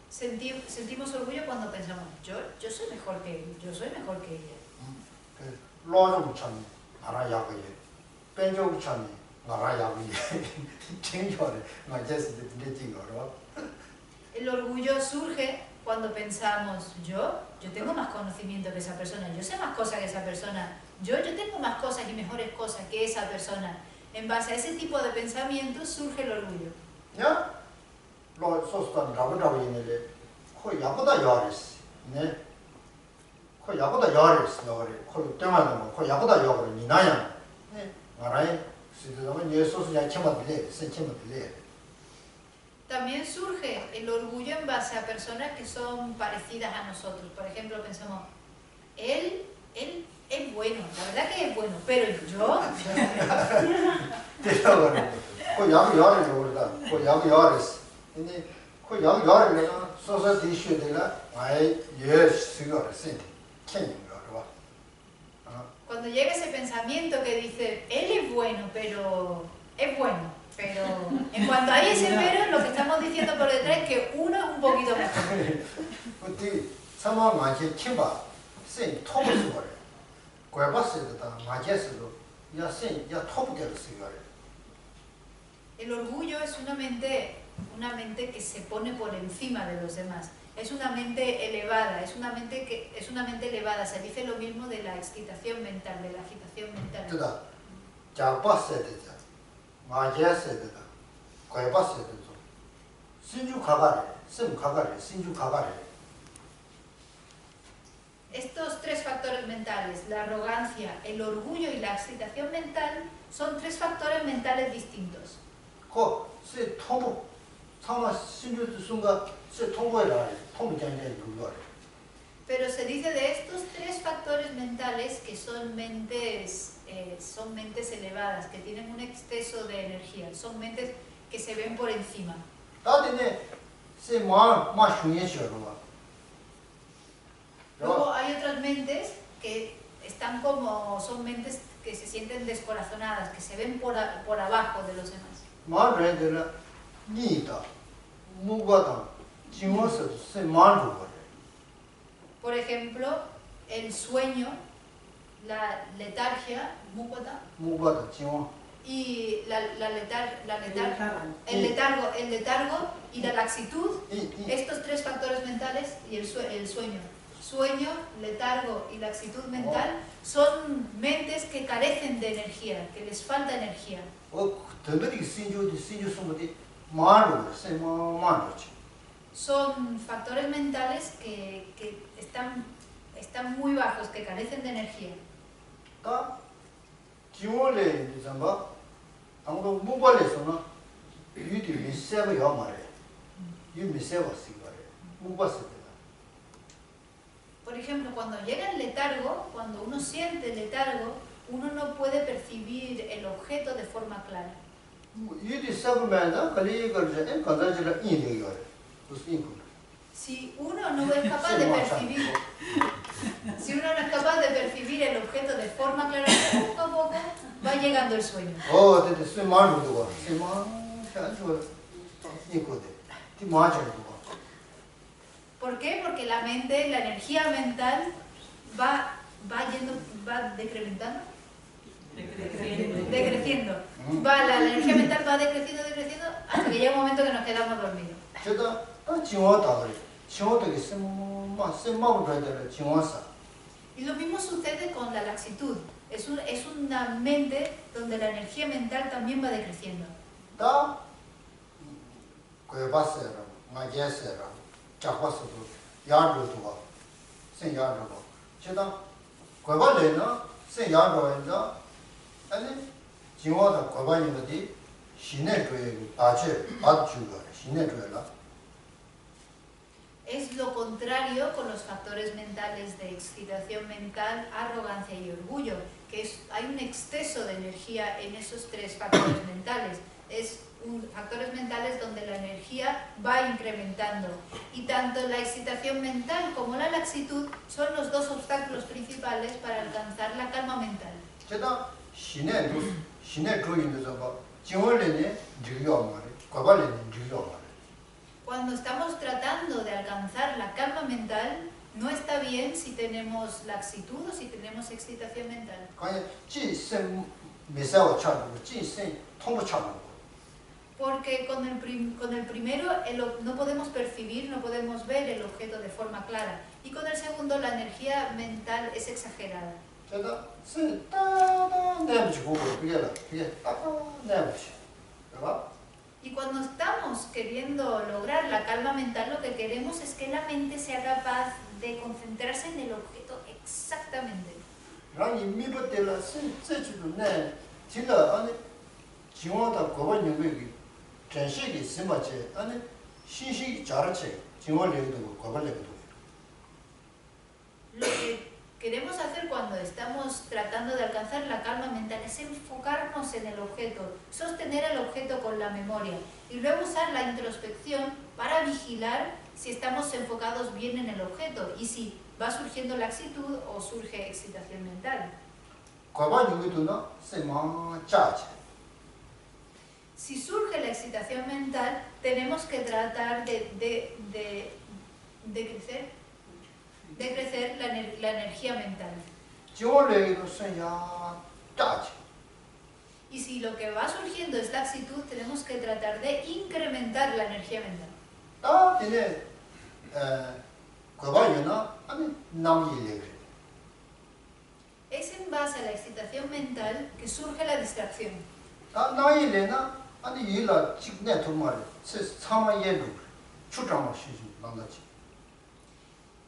sentimos orgullo cuando pensamos, yo soy mejor que él, yo soy mejor que ella. El orgullo surge cuando pensamos, yo tengo más conocimiento que esa persona, yo sé más cosas que esa persona, yo tengo más cosas y mejores cosas que esa persona. En base a ese tipo de pensamientos surge el orgullo. También surge el orgullo en base a personas que son parecidas a nosotros. Por ejemplo, pensamos, él es bueno, la verdad que es bueno, pero yo... Cuando llega ese pensamiento que dice, él es bueno, pero es bueno, pero en cuanto hay ese pero, lo que estamos diciendo por detrás es que uno es un poquito mejor. El orgullo es una mente que se pone por encima de los demás. Es una mente elevada, es una mente elevada. Se dice lo mismo de la excitación mental, de la agitación mental. Estos tres factores mentales, la arrogancia, el orgullo y la excitación mental, son tres factores mentales distintos. Pero se dice de estos tres factores mentales que son mentes elevadas, que tienen un exceso de energía, son mentes que se ven por encima. Luego hay otras mentes que son mentes que se sienten descorazonadas, que se ven por abajo de los demás. Por ejemplo, el sueño, la letargia, y el letargo y la laxitud, estos tres factores mentales y el sueño, letargo y laxitud mental son mentes que carecen de energía, que les falta energía. Son factores mentales que están muy bajos, que carecen de energía. Por ejemplo, cuando llega el letargo, cuando uno siente el letargo, uno no puede percibir el objeto de forma clara. Si uno no es capaz de percibir el objeto de forma clara, poco a poco va llegando el sueño. ¿Por qué? Porque la energía mental va decrementando. Decreciendo. La energía mental va decreciendo hasta que llega un momento que nos quedamos dormidos. Y Y lo mismo sucede con la laxitud. Es una mente donde la energía mental también va decreciendo.
다 괴바세라 마제세라 자과스도 야르도가 생야르고 제가 괴바래는 생야르인다 아니 지워다 괴바인거디 신의 교육이 아주 맞주가 신의 교육이라
Es lo contrario con los factores mentales de excitación mental, arrogancia y orgullo, que hay un exceso de energía en esos tres factores mentales. Factores mentales donde la energía va incrementando. Y tanto la excitación mental como la laxitud son los dos obstáculos principales para alcanzar la calma mental. Cuando estamos tratando de alcanzar la calma mental, no está bien si tenemos laxitud o si tenemos excitación mental. Porque con el primero no podemos percibir, no podemos ver el objeto de forma clara. Y con el segundo la energía mental es exagerada. Y cuando estamos queriendo lograr la calma mental, lo que queremos es que la mente sea capaz de concentrarse en el objeto exactamente. Lo que queremos hacer cuando estamos tratando de alcanzar la calma mental es enfocarnos en el objeto, sostener el objeto con la memoria y luego usar la introspección para vigilar si estamos enfocados bien en el objeto y si va surgiendo laxitud o surge excitación mental. Si surge la excitación mental, tenemos que tratar de crecer la energía mental. Y si lo que va surgiendo es laxitud, tenemos que tratar de incrementar la energía mental. Es en base a la excitación mental que surge la distracción.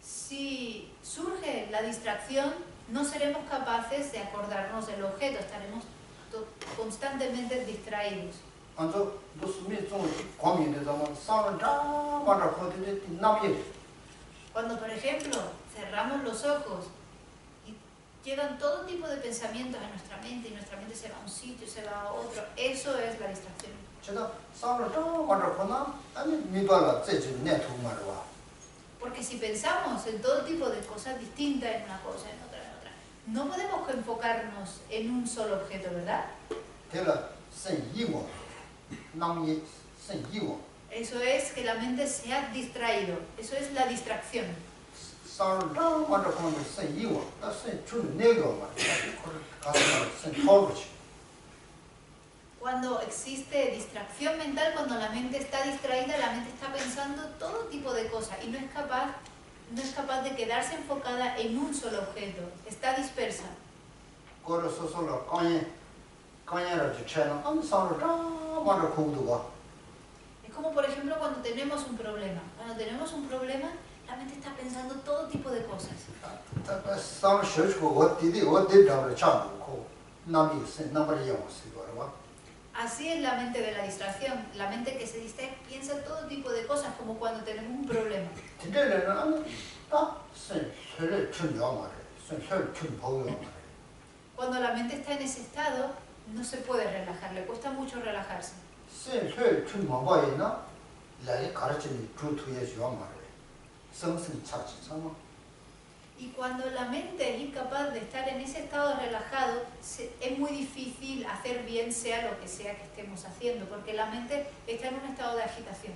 Si surge la distracción, no seremos capaces de acordarnos del objeto, estaremos constantemente distraídos. Cuando, por ejemplo, cerramos los ojos y llegan todo tipo de pensamientos a nuestra mente y nuestra mente se va a un sitio, se va a otro, eso es la distracción. Porque si pensamos en todo tipo de cosas distintas, en una cosa, en otra, no podemos enfocarnos en un solo objeto, ¿verdad? Eso es que la mente se ha distraído, eso es la distracción. Cuando existe distracción mental, cuando la mente está distraída, la mente está pensando todo tipo de cosas y no es capaz de quedarse enfocada en un solo objeto, está dispersa. Es como por ejemplo cuando tenemos un problema. Cuando tenemos un problema, la mente está pensando todo tipo de cosas. Así es la mente de la distracción. La mente que se distrae piensa todo tipo de cosas, como cuando tenemos un problema. Cuando la mente está en ese estado, no se puede relajar, le cuesta mucho relajarse. Y cuando la mente es incapaz de estar en ese estado relajado, es muy difícil hacer bien sea lo que sea que estemos haciendo, porque la mente está en un estado de agitación.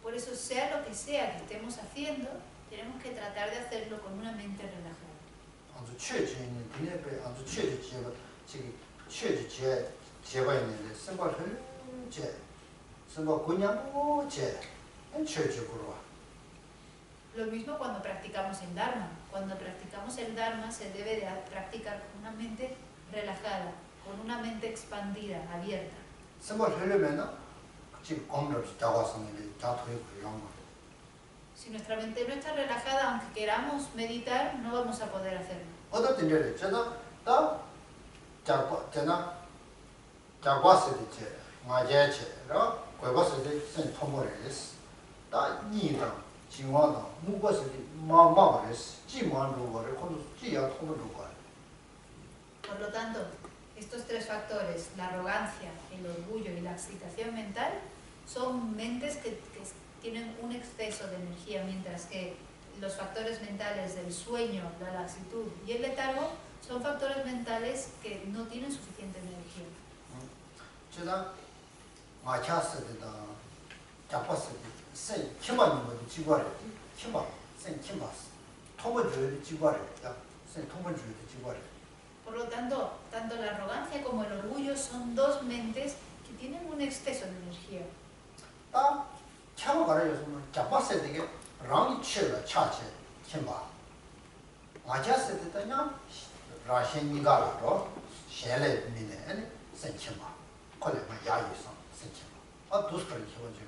Por eso, sea lo que sea que estemos haciendo, tenemos que tratar de hacerlo con una mente relajada.
semba kuñamu che, cheche kurwa.
Lo mismo cuando practicamos el Dharma. Cuando practicamos el Dharma se debe de practicar con una mente relajada, con una mente expandida, abierta.
semba relevena, chi komrab jawasangile jathoy kuyama.
Si nuestra mente no está relajada, aunque queramos meditar, no vamos a poder hacerlo.
Oda tindere, chena, ta, chena, jagwasidi che, ngaje che, kwebasidi sen tomores, ta nidang, jingwadang, mubasidi mamamares, jiman rubare, kondo jiya tomo rubare.
Por lo tanto, estos tres factores, la arrogancia, el orgullo y la excitación mental, son mentes que tienen un exceso de energía, mientras que los factores mentales del sueño, la laxitud y el letargo son factores mentales que no tienen suficiente energía.
chena, machasidi da, jagwasidi, sen kimani mo di jigware, kima, sen kimas, tomo juyo di jigware, sen tomo juyo di jigware.
Por lo tanto, tanto la arrogancia como el orgullo son dos mentes que tienen un exceso de energía.
ता छाव गरे यसो जापा से दिगे रंग छेला छाचे छेबा आजा से त न्या राशन निगाला रो शेले मिने ने सेंचेबा कोले मा याई सन सेंचेबा आ दूसरा लिखो जो.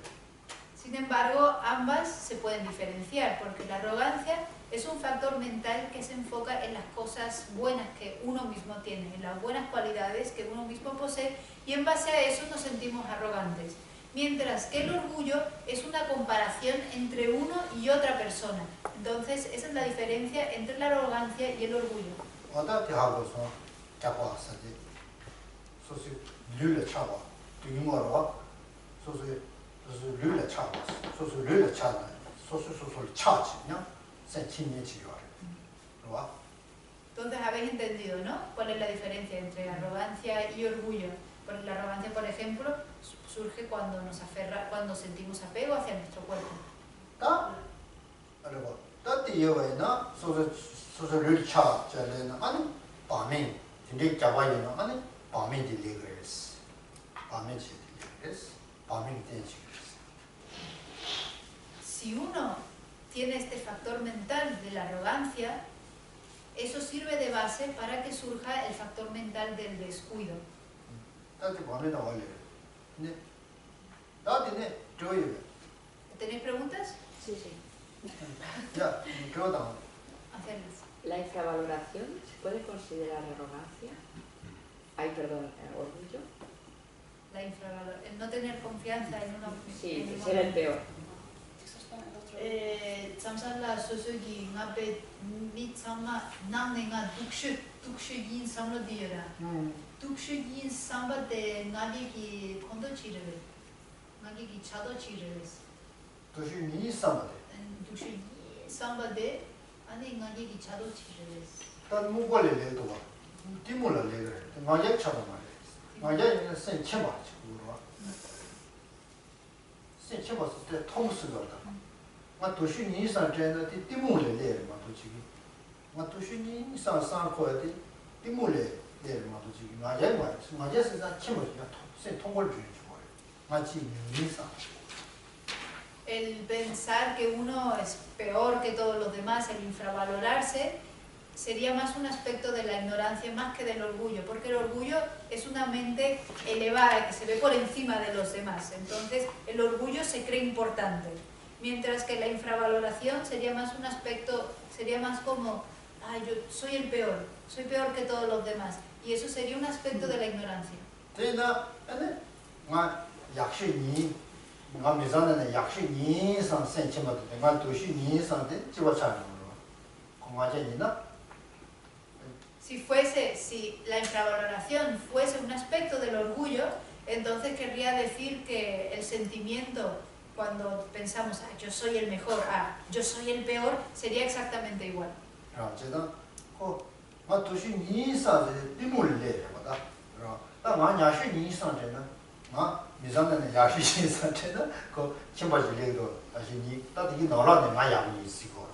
Sin embargo, ambas se pueden diferenciar, porque la arrogancia es un factor mental que se enfoca en las cosas buenas que uno mismo tiene, en las buenas cualidades que uno mismo posee, y en base a eso nos sentimos arrogantes. Mientras que el orgullo es una comparación entre uno y otra persona. Entonces, esa es la diferencia entre la arrogancia y el orgullo.
어다 대하고서 잡아 서지 소시 류를 차고 뒤모로 소시 류를 차고 소시 류를 차고 소소소소 차지냐 센치니 지요. ¿No?
Entonces, habéis entendido, ¿no? ¿Cuál es la diferencia entre arrogancia y orgullo? Porque la arrogancia, por ejemplo, surge cuando nos aferra, cuando sentimos apego hacia nuestro cuerpo.
다 그리고 또 뒤에나 소소 류차 저는 아니 밤에 근데 잡아야는 아니 밤에 들리그레스 밤에 들리그레스 밤에 되지그레스.
Si uno tiene este factor mental de la arrogancia, eso sirve de base para que surja el factor mental del descuido.
다들 밤에 나와요. 근데 나한테 저요.
¿Tenéis preguntas?
Sí, sí.
야, 그거다.
Hacerlas.
¿La infravaloración se puede considerar arrogancia? Ay, perdón, orgullo.
El no tener confianza en una...
Sí, ser el peor.
잠살라 소소기 앞에 미참마 남네가 독슈긴 삼로디라. 독슈긴 삼바데 나기기 콘도치르. 나기기 차도치르.
도시 미사마데.
독슈긴 삼바데 아니 나기기 차도치르.
단 무벌레도 봐. 디몰레 그래. 마약 차도 말이야. 마약은 센체마 지구로. 센체마스 때 통수거든. 마 도시 이상 전에 디몰레 레마 도지기. 마 도시 이상 상코에 디몰레 레마 도지기. 마약에서 체모야. 센 통골 주지 거예요. 마치 이상.
El pensar que uno es peor que todos los demás, el infravalorarse, sería más un aspecto de la ignorancia más que del orgullo, porque el orgullo es una mente elevada que se ve por encima de los demás. Entonces, el orgullo se cree importante, mientras que la infravaloración sería más un aspecto, sería más como, ay, yo soy el peor, soy peor que todos los demás, y eso sería un aspecto de la ignorancia.
nga mizanane yakshi ni san senchima de nga doshi ni san de jiwa chani mo ko ni na.
Si la infravaloración fuese un aspecto del orgullo, entonces querría decir que el sentimiento cuando pensamos yo soy el mejor, yo soy el peor, sería exactamente igual.
ko nga doshi ni san de dimul le ba da nga nyashi ni san de na 미상은 야시신 상태는 그 침바질레도 아시니 따뜻이 넣으라네 마야미 있고.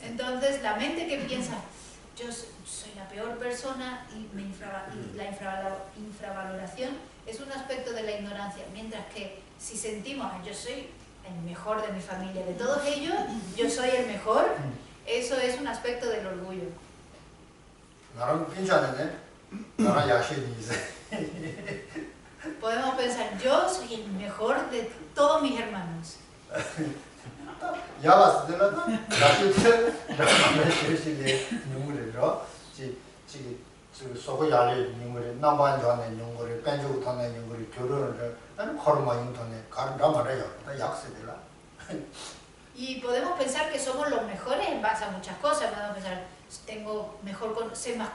Entonces la mente que piensa soy la peor persona y, y la infravaloración es un aspecto de la ignorancia, mientras que si sentimos yo soy el mejor de mi familia, de todos ellos yo soy el mejor, eso es un aspecto del orgullo. Podemos pensar, yo soy el mejor de todos mis hermanos. Y podemos pensar que somos los mejores en base a muchas cosas. Podemos pensar,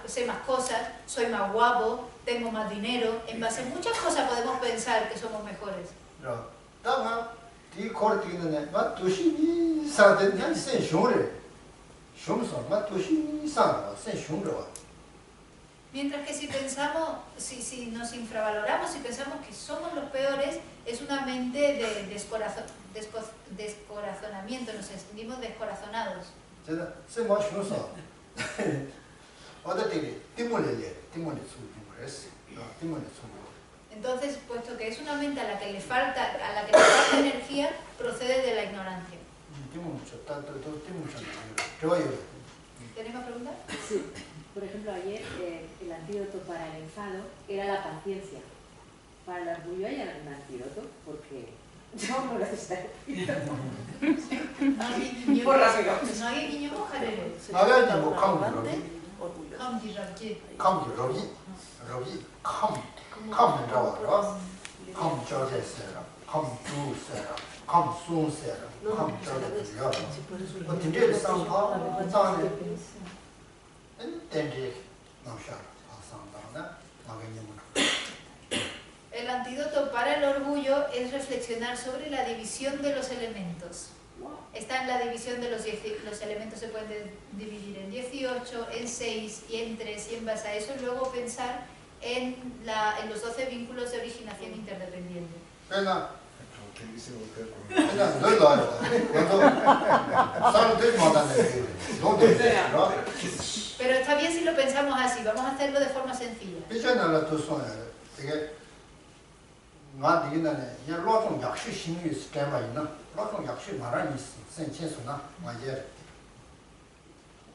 sé más cosas, soy más guapo, tengo más dinero. En base a muchas cosas podemos pensar que somos mejores. Mientras que si pensamos, si nos infravaloramos, si pensamos que somos los peores, es una mente de descorazonamiento, nos sentimos descorazonados. Entonces, puesto que es una mente a la que le falta energía, procede de la ignorancia. ¿Tenéis más preguntas?
Sí. Por ejemplo, ayer el antídoto para el enfado era la paciencia. Para el orgullo hay un antídoto, porque yo no lo sé. Por rápido.
No hay niño mojarero. El antídoto para el orgullo es reflexionar sobre la división de los elementos. Está en la división de los elementos, se pueden dividir en 18, en 6 y en 3, y en base a eso luego pensar en los 12 vínculos de originación interdependiente. Pero está bien si lo pensamos así, vamos a hacerlo de forma sencilla.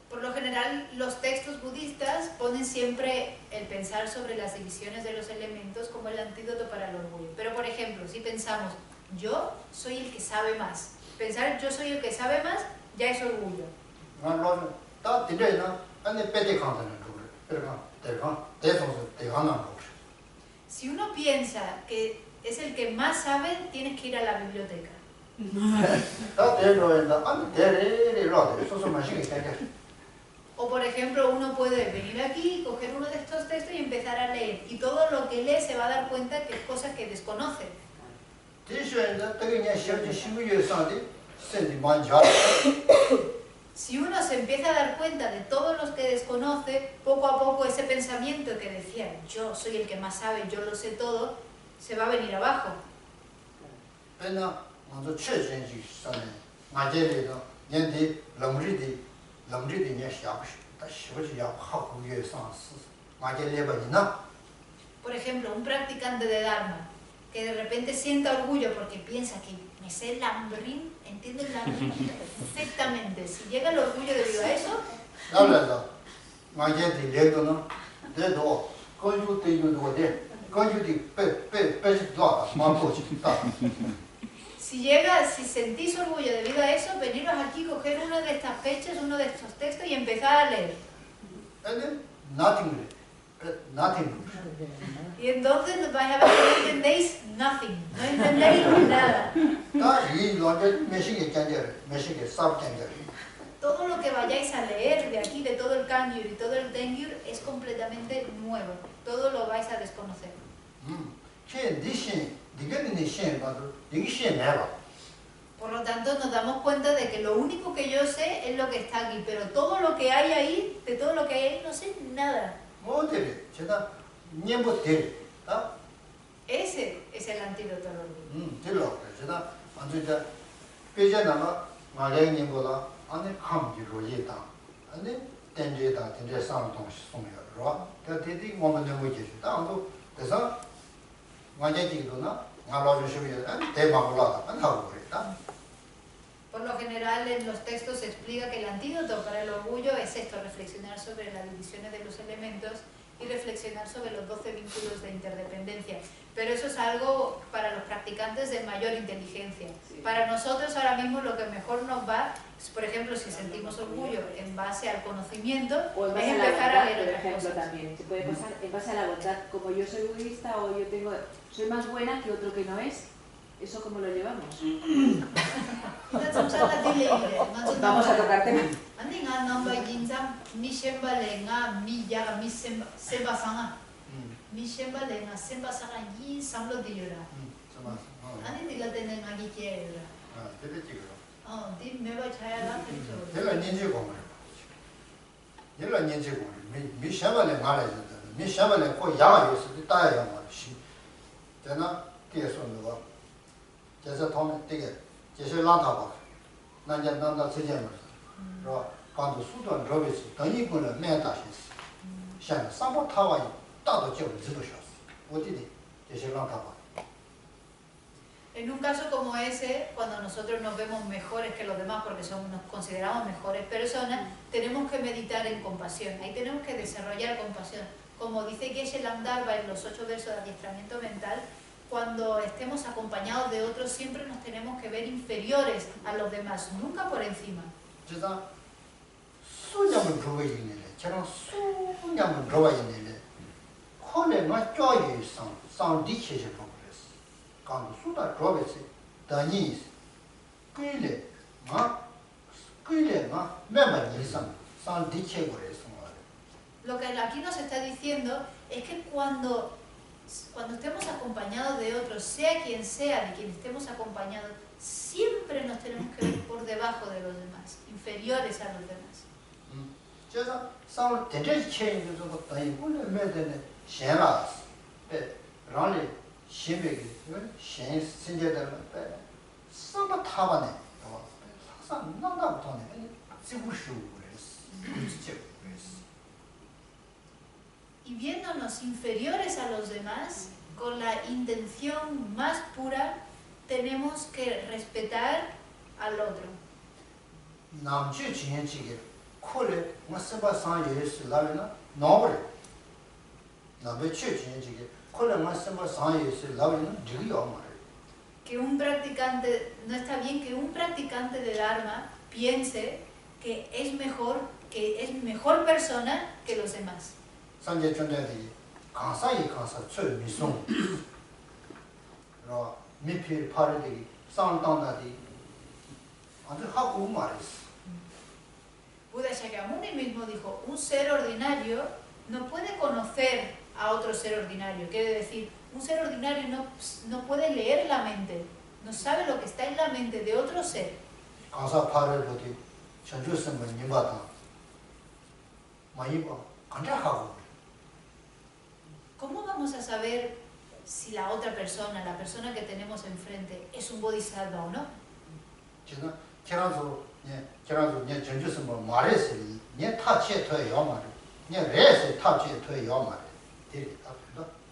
Por lo general, los textos budistas ponen siempre el pensar sobre las divisiones de los elementos como el antídoto para el orgullo. Pero, por ejemplo, si pensamos, yo soy el que sabe más, pensar yo soy el que sabe más ya es orgullo. Si uno piensa que es el que más sabe, tienes que ir a la biblioteca. O por ejemplo, uno puede venir aquí, coger uno de estos textos y empezar a leer. Y todo lo que lee se va a dar cuenta que es cosas que desconoce. Si uno se empieza a dar cuenta de todos los que desconoce, poco a poco ese pensamiento que decía, yo soy el que más sabe, yo lo sé todo, se va a venir abajo. Por ejemplo, un practicante de Dharma que de repente sienta orgullo porque piensa que me sé el lambrín, entiende el lambrín perfectamente. Si llega el orgullo debido a eso, si sentís orgullo debido a eso, veniros aquí, coger una de estas fechas, uno de estos textos y empezar a leer. Y entonces vais a ver que no entendéis nothing, no entendéis nada. Todo lo que vayáis a leer de aquí, de todo el Kangyur y todo el Tengyur, es completamente nuevo. Todo lo vais a desconocer. Por lo tanto, nos damos cuenta de que lo único que yo sé es lo que está aquí, pero todo lo que hay ahí, de todo lo que hay ahí, no sé nada. Ese es el antídoto al orgullo.
텐제다 텐제 상을 동시 송요. 그러. 대대디 뭐는 뭐 계시. 다음도 그래서 완전히도나 말로 주시면 대박으로 하고 그랬다.
Por lo general en los textos se explica que el antídoto para el orgullo es esto, reflexionar sobre las divisiones de los elementos y reflexionar sobre los 12 vínculos de interdependencia. Pero eso es algo para los practicantes de mayor inteligencia.
Sí.
Para nosotros ahora mismo lo que mejor nos va, es, por ejemplo, si sentimos orgullo en base al conocimiento,
O en
es
base a la
empezar a
bondad,
leer
por
otras
ejemplo,
cosas.
también. Se puede pasar en base a la bondad. Como yo soy budista o yo soy más buena que otro que no es, ¿eso cómo lo llevamos? Vamos a tocar tema.
그래서 돈 되게 제시 라타바 난자 난다 세제물 로 관도 수도 러비스等于거는 매다시스 像三波타와大的就知道小我弟弟제시 라타바
En un caso como ese, cuando nosotros nos vemos mejores que los demás porque nos consideramos mejores personas, tenemos que meditar en compasión. Ahí tenemos que desarrollar compasión. Como dice Geshe Lamdarva en los 8 versos de adiestramiento mental, cuando estemos acompañados de otros siempre nos tenemos que ver inferiores a los demás, nunca por encima.
제가 수냐면 들어가 있는데 저랑 수냐면 들어가 있는데 콜레가 쪼이 상 디체셔 보고 그랬어. 간 수다 들어가서 다니 끌레가 매만 이상 상 디체 그랬어.
Lo que aquí nos está diciendo es que cuando estemos acompañados de otros, sea quien sea de quien estemos acompañados, siempre nos tenemos que ver por debajo de los demás, inferiores a los demás.
그래서 싸울 대대 체인도 다이 원래 매대네 셴라스 에 랑리 신백이 셴 신제들 에 서버 타바네 항상 난다부터네 지구슈 그랬어 진짜 그랬어
Y viéndonos inferiores a los demás, con la intención más pura, tenemos que respetar al otro.
남주 진행지게 콜레 마스바 상예스 라르나 노브레 남베 진행지게 콜레 마스바 상예스 라르나 지리요 말해
Que un practicante, no está bien que un practicante de Dharma piense que es mejor persona que los demás.
산제 존재들이 강사이 강사 최 미송 로 미필 파르들이 상당다디 아주 하고 말했어.
Buda Shakyamuni mismo dijo, un ser ordinario no puede conocer a otro ser ordinario. Quiere decir, un ser ordinario no puede leer la mente, no sabe lo que está en la mente de otro ser.
강사 파르들이 전주스면 님바다 많이 봐 간다하고
¿Cómo vamos a saber si la otra persona, la persona que tenemos enfrente, es un bodhisattva o no?
제가 계란소 네 전주스면 말했어. 네 타치에 더 요말. 네 레스 타치에 더 요말.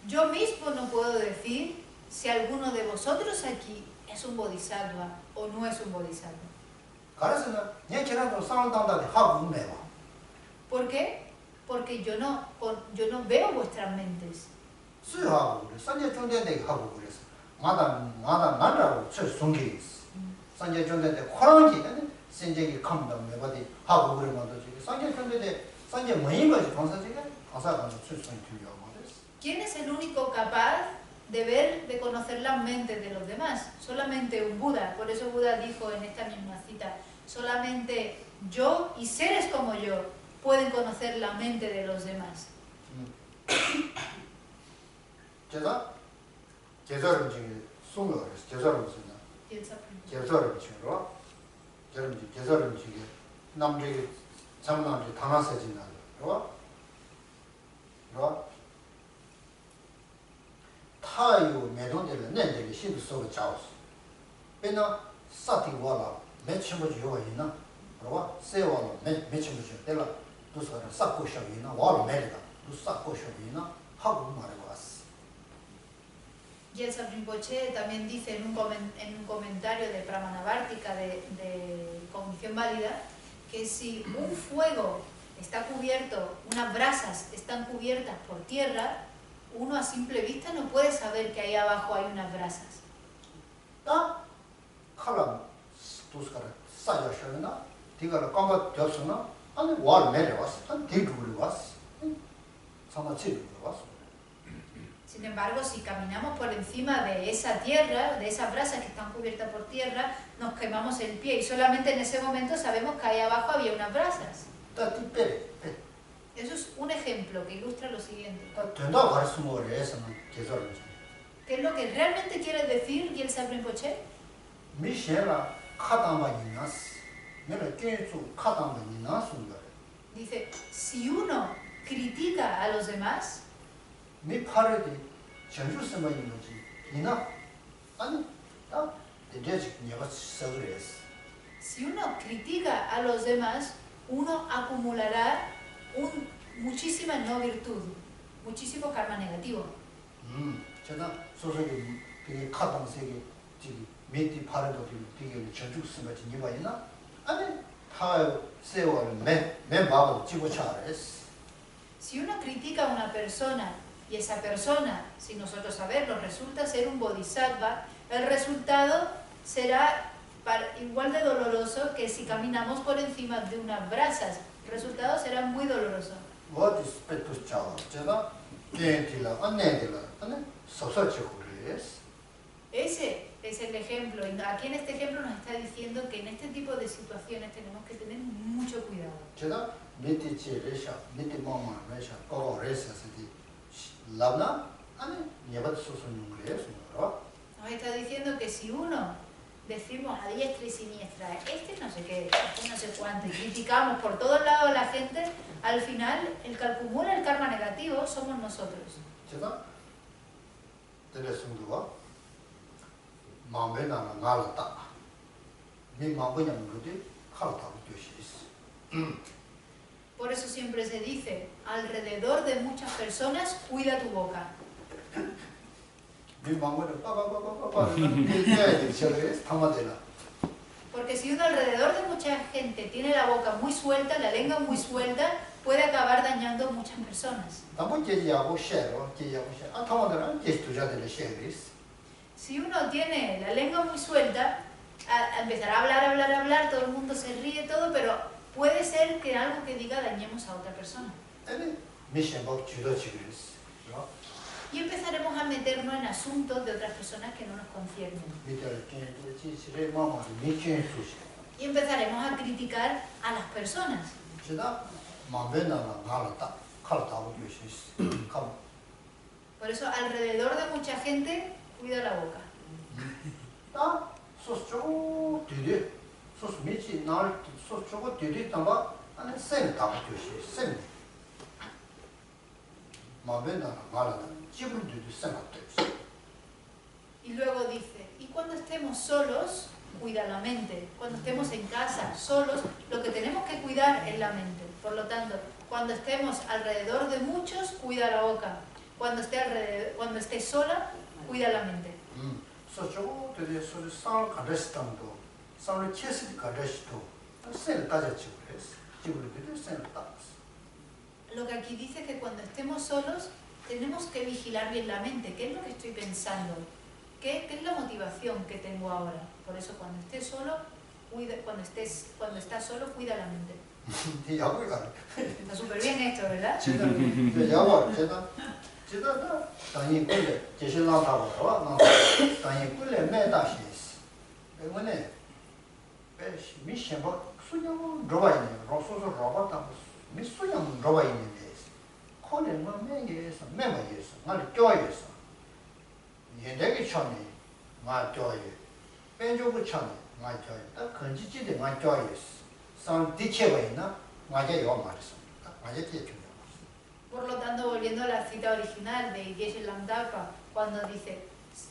Yo mismo no puedo decir si alguno de vosotros aquí es un bodhisattva o no es un bodhisattva.
그래서 네 계란소 상당다디 하고 매와.
¿Por qué? Porque yo no veo vuestras mentes.
수요하고 그래. 산제 존재대 하고 그래서. 마다 만나고 저 송기 있어. 산제 존재대 코랑기 신제기 감도 매바디 하고 그러면 되지. 산제 존재대 산제 모임을 강사지가 강사가 출신 주요 말이지.
¿Quién es el único capaz de conocer las mentes de los demás? Solamente un Buda. Por eso Buda dijo en esta misma cita, solamente yo y seres como yo pueden conocer la mente de los demás.
제가 계절은 지금 숨을 그래서 계절은 지금 계절은 지금으로 계절은 지금 남쪽에 장남지 당하세진 나로 타유 매도들은 내들이 시도 속에 잡았어. 배나 사티와라 매침을 요가 있나? 그러와 세와라 매침을 줘. 내가 두서라 싹고셔이나 와르메다 두 싹고셔이나 하고 말해봤어.
Gyaltsab Rinpoche también dice en un comentario de Pramanavartika de Cognición Válida que si un fuego está cubierto, unas brasas están cubiertas por tierra, uno a simple vista no puede saber que ahí abajo hay unas brasas.
딱 칼람 두서라 싸야셔나 디가라 까마 되었으나 아니 와르메려왔어. 한 디루르왔어. 상마치루왔어.
Sin embargo, si caminamos por encima de esa tierra, de esas brasas que están cubiertas por tierra, nos quemamos el pie y solamente en ese momento sabemos que ahí abajo había unas brasas. Eso es un ejemplo que ilustra lo siguiente. ¿Qué es lo que realmente quiere decir Gyaltsab Rinpoche? Dice, si uno critica a los demás, si uno critica a los demás, uno acumulará muchísima no virtud, muchísimo karma negativo. Si uno critica a una persona y esa persona, sin nosotros saberlo, resulta ser un bodhisattva, el resultado será igual de doloroso que si caminamos por encima de unas brasas. El resultado será muy doloroso. Ese es el ejemplo. Y aquí en este ejemplo nos está diciendo que en este tipo de situaciones tenemos que tener mucho cuidado. Nos está diciendo que si uno decimos a diestra y siniestra, este no sé qué, este no sé cuánto, y criticamos por todos lados a la gente, al final el que acumula el karma negativo somos nosotros. Por eso siempre se dice, alrededor de muchas personas, cuida tu boca. Porque si uno alrededor de mucha gente tiene la boca muy suelta, la lengua muy suelta, puede acabar dañando a muchas personas. Si uno tiene la lengua muy suelta, empezará a hablar, todo el mundo se ríe, todo, pero puede ser que algo que diga dañemos a otra persona. Y empezaremos a meternos en asuntos de otras personas que no nos conciernen. Y empezaremos a criticar a las personas. Por eso, alrededor de mucha gente, cuida la boca. Y luego dice, y cuando estemos solos, cuida la mente. Cuando estemos en casa, solos, lo que tenemos que cuidar es la mente. Por lo tanto, cuando estemos alrededor de muchos, cuida la boca. Cuando esté sola, cuida la mente. Lo que aquí dice es que cuando estemos solos, tenemos que vigilar bien la mente. ¿Qué es lo que estoy pensando? ¿Qué es la motivación que tengo ahora? Por eso cuando estés solo, cuando estás solo, cuida la mente. Está súper bien esto, ¿verdad? Por lo tanto, volviendo a la cita original de Geshe-la Tapa, cuando dice,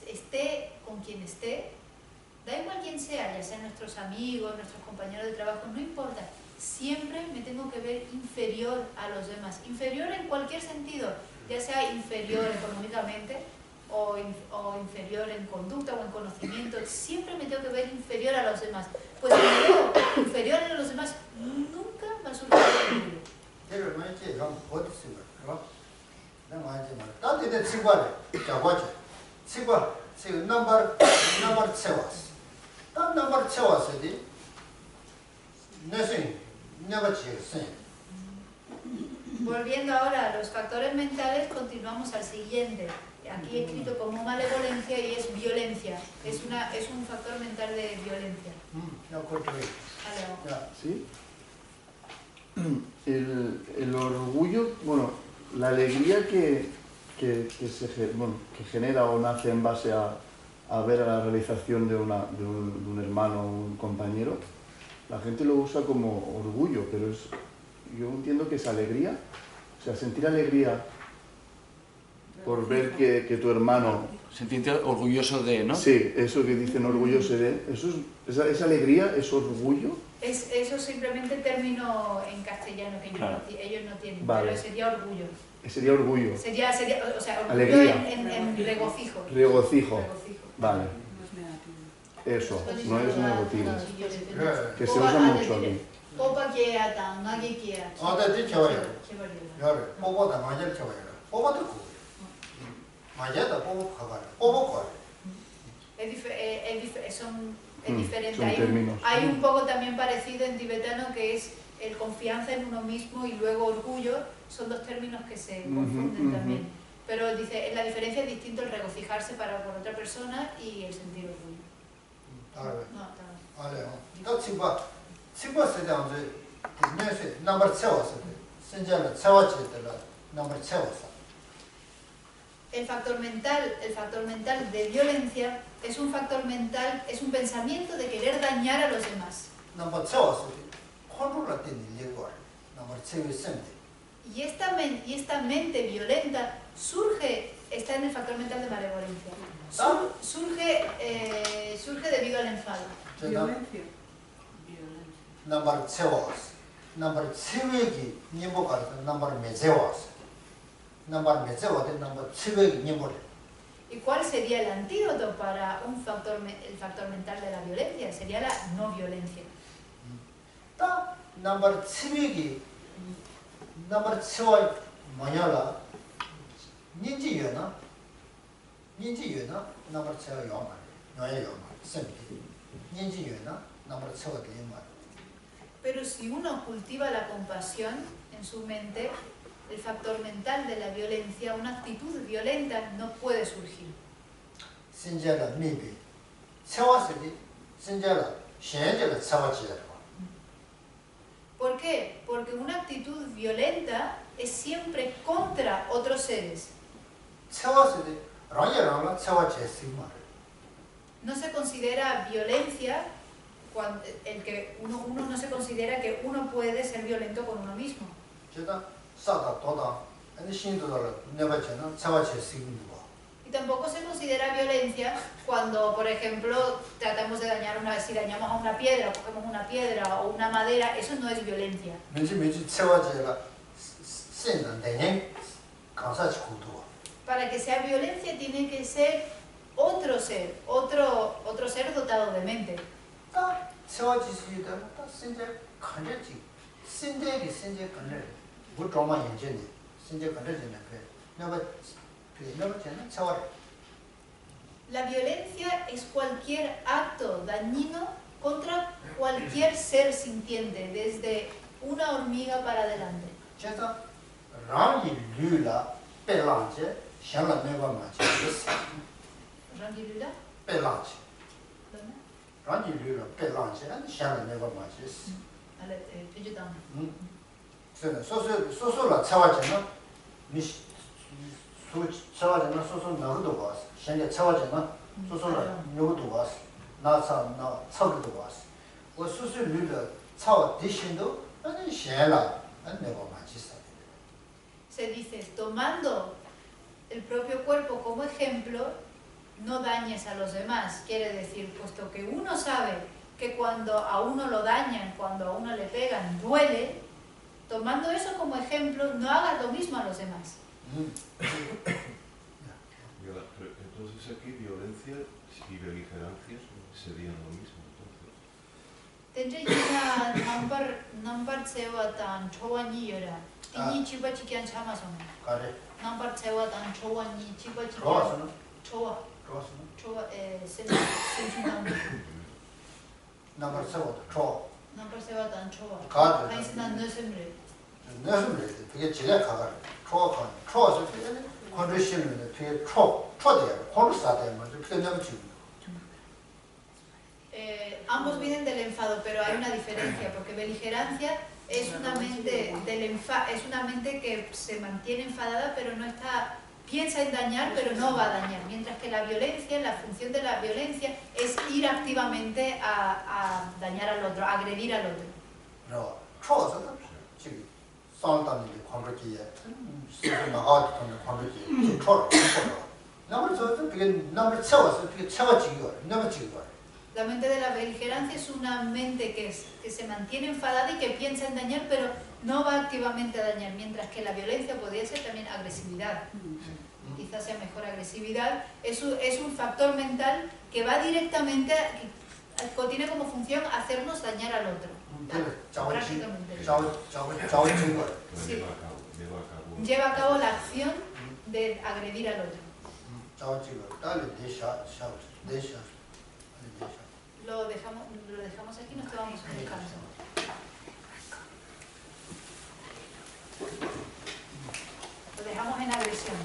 esté con quien esté, da igual quien sea, ya sean nuestros amigos, nuestros compañeros de trabajo, no importa, siempre me tengo que ver inferior a los demás. Inferior en cualquier sentido, ya sea inferior económicamente o inferior en conducta o en conocimiento. Siempre me tengo que ver inferior a los demás. Pues si me veo inferior a los demás, nunca va a surgir el orgullo.
Pero no hay que ir a un pote, ¿no? No hay que ir. Tanto de chiguare, chaguache. Chiguare, sí, number chevas. Tan number chevas de no sé, never check.
Volviendo ahora a los factores mentales, continuamos al siguiente. Aquí he escrito como malevolencia y es violencia. Es un factor mental de violencia. Vale,
¿Sí? El orgullo, bueno, la alegría que genera o nace en base a ver a la realización de un hermano o un compañero, la gente lo usa como orgullo, pero yo entiendo que es alegría, o sea, sentir alegría por ver que tu hermano...
Sentirte orgulloso de, ¿no?
Sí, eso que dicen orgulloso de... ¿Esa alegría es orgullo?
Eso simplemente término en castellano que
Claro.
ellos no tienen,
Vale.
pero sería orgullo.
Sería orgullo.
Sería o sea, orgullo
Alegría.
en regocijo.
Regocijo.
Regocijo.
Vale,
No es negativo.
eso, no es negativo.
네.
Que se usa mucho aquí.
Popa que ata, nadie que ata.
아, 네, 쳐봐요.
Qué barbaridad.
야를 뽑아다 마저를 쳐봐요. 뽑아도 고. 마저다 뽑아 가봐. 뽑아 거.
Es
Son
diferente.
términos.
Hay un poco también parecido en tibetano que es el confianza en uno mismo y luego orgullo. Son dos términos que se confunden también. Pero dice, la diferencia es distinto el regocijarse por otra persona y el sentir orgullo.
알아요.
No, está bien.
알아요. 또 친구 세대 언제 내세 넘버 채웠어. 신자를 채웠지더라. 넘버 채웠어.
El factor mental de violencia es un factor mental, es un pensamiento de querer dañar a los demás.
넘버 채웠어. 컨트롤할 때 일리고. 넘버 채웠는데.
Y esta mente violenta está en el factor mental de malevolencia. Surge debido al enfado.
Violencia.
넘버 채웠어. 넘버 채우기 님보 가서 넘버 매제웠어. 넘버 매제워도 넘버 채우기 님보.
¿Y cuál sería el antídoto para el factor mental de la violencia? Sería la no violencia.
딱 넘버 채우기 넘버 채워 뭐냐라 인지여나 넘버 채워 요마 너의 요마 셈비 인지여나 넘버 채워 되마.
Pero si uno cultiva la compasión en su mente, el factor mental de la violencia, una actitud violenta, no puede surgir.
신자라 미비 채워서디 신자라 현재를 채워지야.
¿Por qué? Porque una actitud violenta es siempre contra otros seres.
채워서디 라이라라 채워지지 말.
No se considera violencia cuando uno no se considera que uno puede ser violento con uno mismo.
제가 싸다 도다 아니 신도들 내가 저는 채워지지 거.
Y tampoco se considera violencia cuando, por ejemplo, tratamos de si dañamos a una piedra, o cogemos una piedra o una madera, eso no es violencia.
매지 채워지라 신은 되는 감사치 구도.
Para que sea violencia tiene que ser otro ser dotado de mente.
딱 채워지시다 딱 신제 간절지 신제리 신제 간절 뭐 드라마 연전이 신제 간절지는 내가 저는 채워.
La violencia es cualquier acto dañino contra cualquier ser sintiente, desde una hormiga para adelante.
제가 랑이 류라 빼랑제 샹라 내가 맞지.
¿Rangilula?
빼랑제
¿Dónde?
랑이 류라 빼랑제 아니 샹라 내가 맞지.
Vale, yo también.
저는 소소라 채워지는 미시 채워지는 소소 나루도 왔어. 현재 채워지는 소소라 누구도 왔어. 나사 차기도 왔어. 그 소소 류라 차와 대신도 아니 샹라 아니 내가 맞지.
Se dice, tomando el propio cuerpo como ejemplo, no dañes a los demás. Quiere decir, puesto que uno sabe que cuando a uno lo dañan, cuando a uno le pegan, duele, tomando eso como ejemplo, no hagas lo mismo a los demás.
Entonces aquí violencia y beligerancia serían lo mismo.
Tenjina number sewa tan chowani yora. Tini chiba chikian chama song.
가래.
Number sewa tan chowani chiba chikian.
좋았어.
Chowa.
좋았어.
Chowa senchunam.
나가 세워. 줘.
Number sewa tan chowa.
가래.
하이스난 너semre.
내서는 되게 지레 가가. 줘. 줘서 컨디션은 되게 초대야. 콘스타데 뭐 그렇게 내가 지금.
Ambos vienen del enfado, pero hay una diferencia, porque beligerancia es una mente es una mente que se mantiene enfadada, pero no está, piensa en dañar, pero no va a dañar, mientras que la violencia, la función de la violencia es ir activamente a dañar al otro, a agredir al otro.
저 초서 지금 싸운다는 게 관계에 세상 나가도 되는 관계에 초로. 나머지 저 그게 나머지 채워서 그게 채워지기가 나머지가.
La mente de la beligerancia es una mente que se mantiene enfadada y que piensa en dañar, pero no va activamente a dañar, mientras que la violencia podría ser también agresividad. Quizás sea mejor agresividad. Es un factor mental que va directamente, tiene como función hacernos dañar al otro. Prácticamente. Sí. Lleva a cabo la acción de agredir al otro. Lo dejamos aquí y nos tomamos un descanso. Lo dejamos en agresión.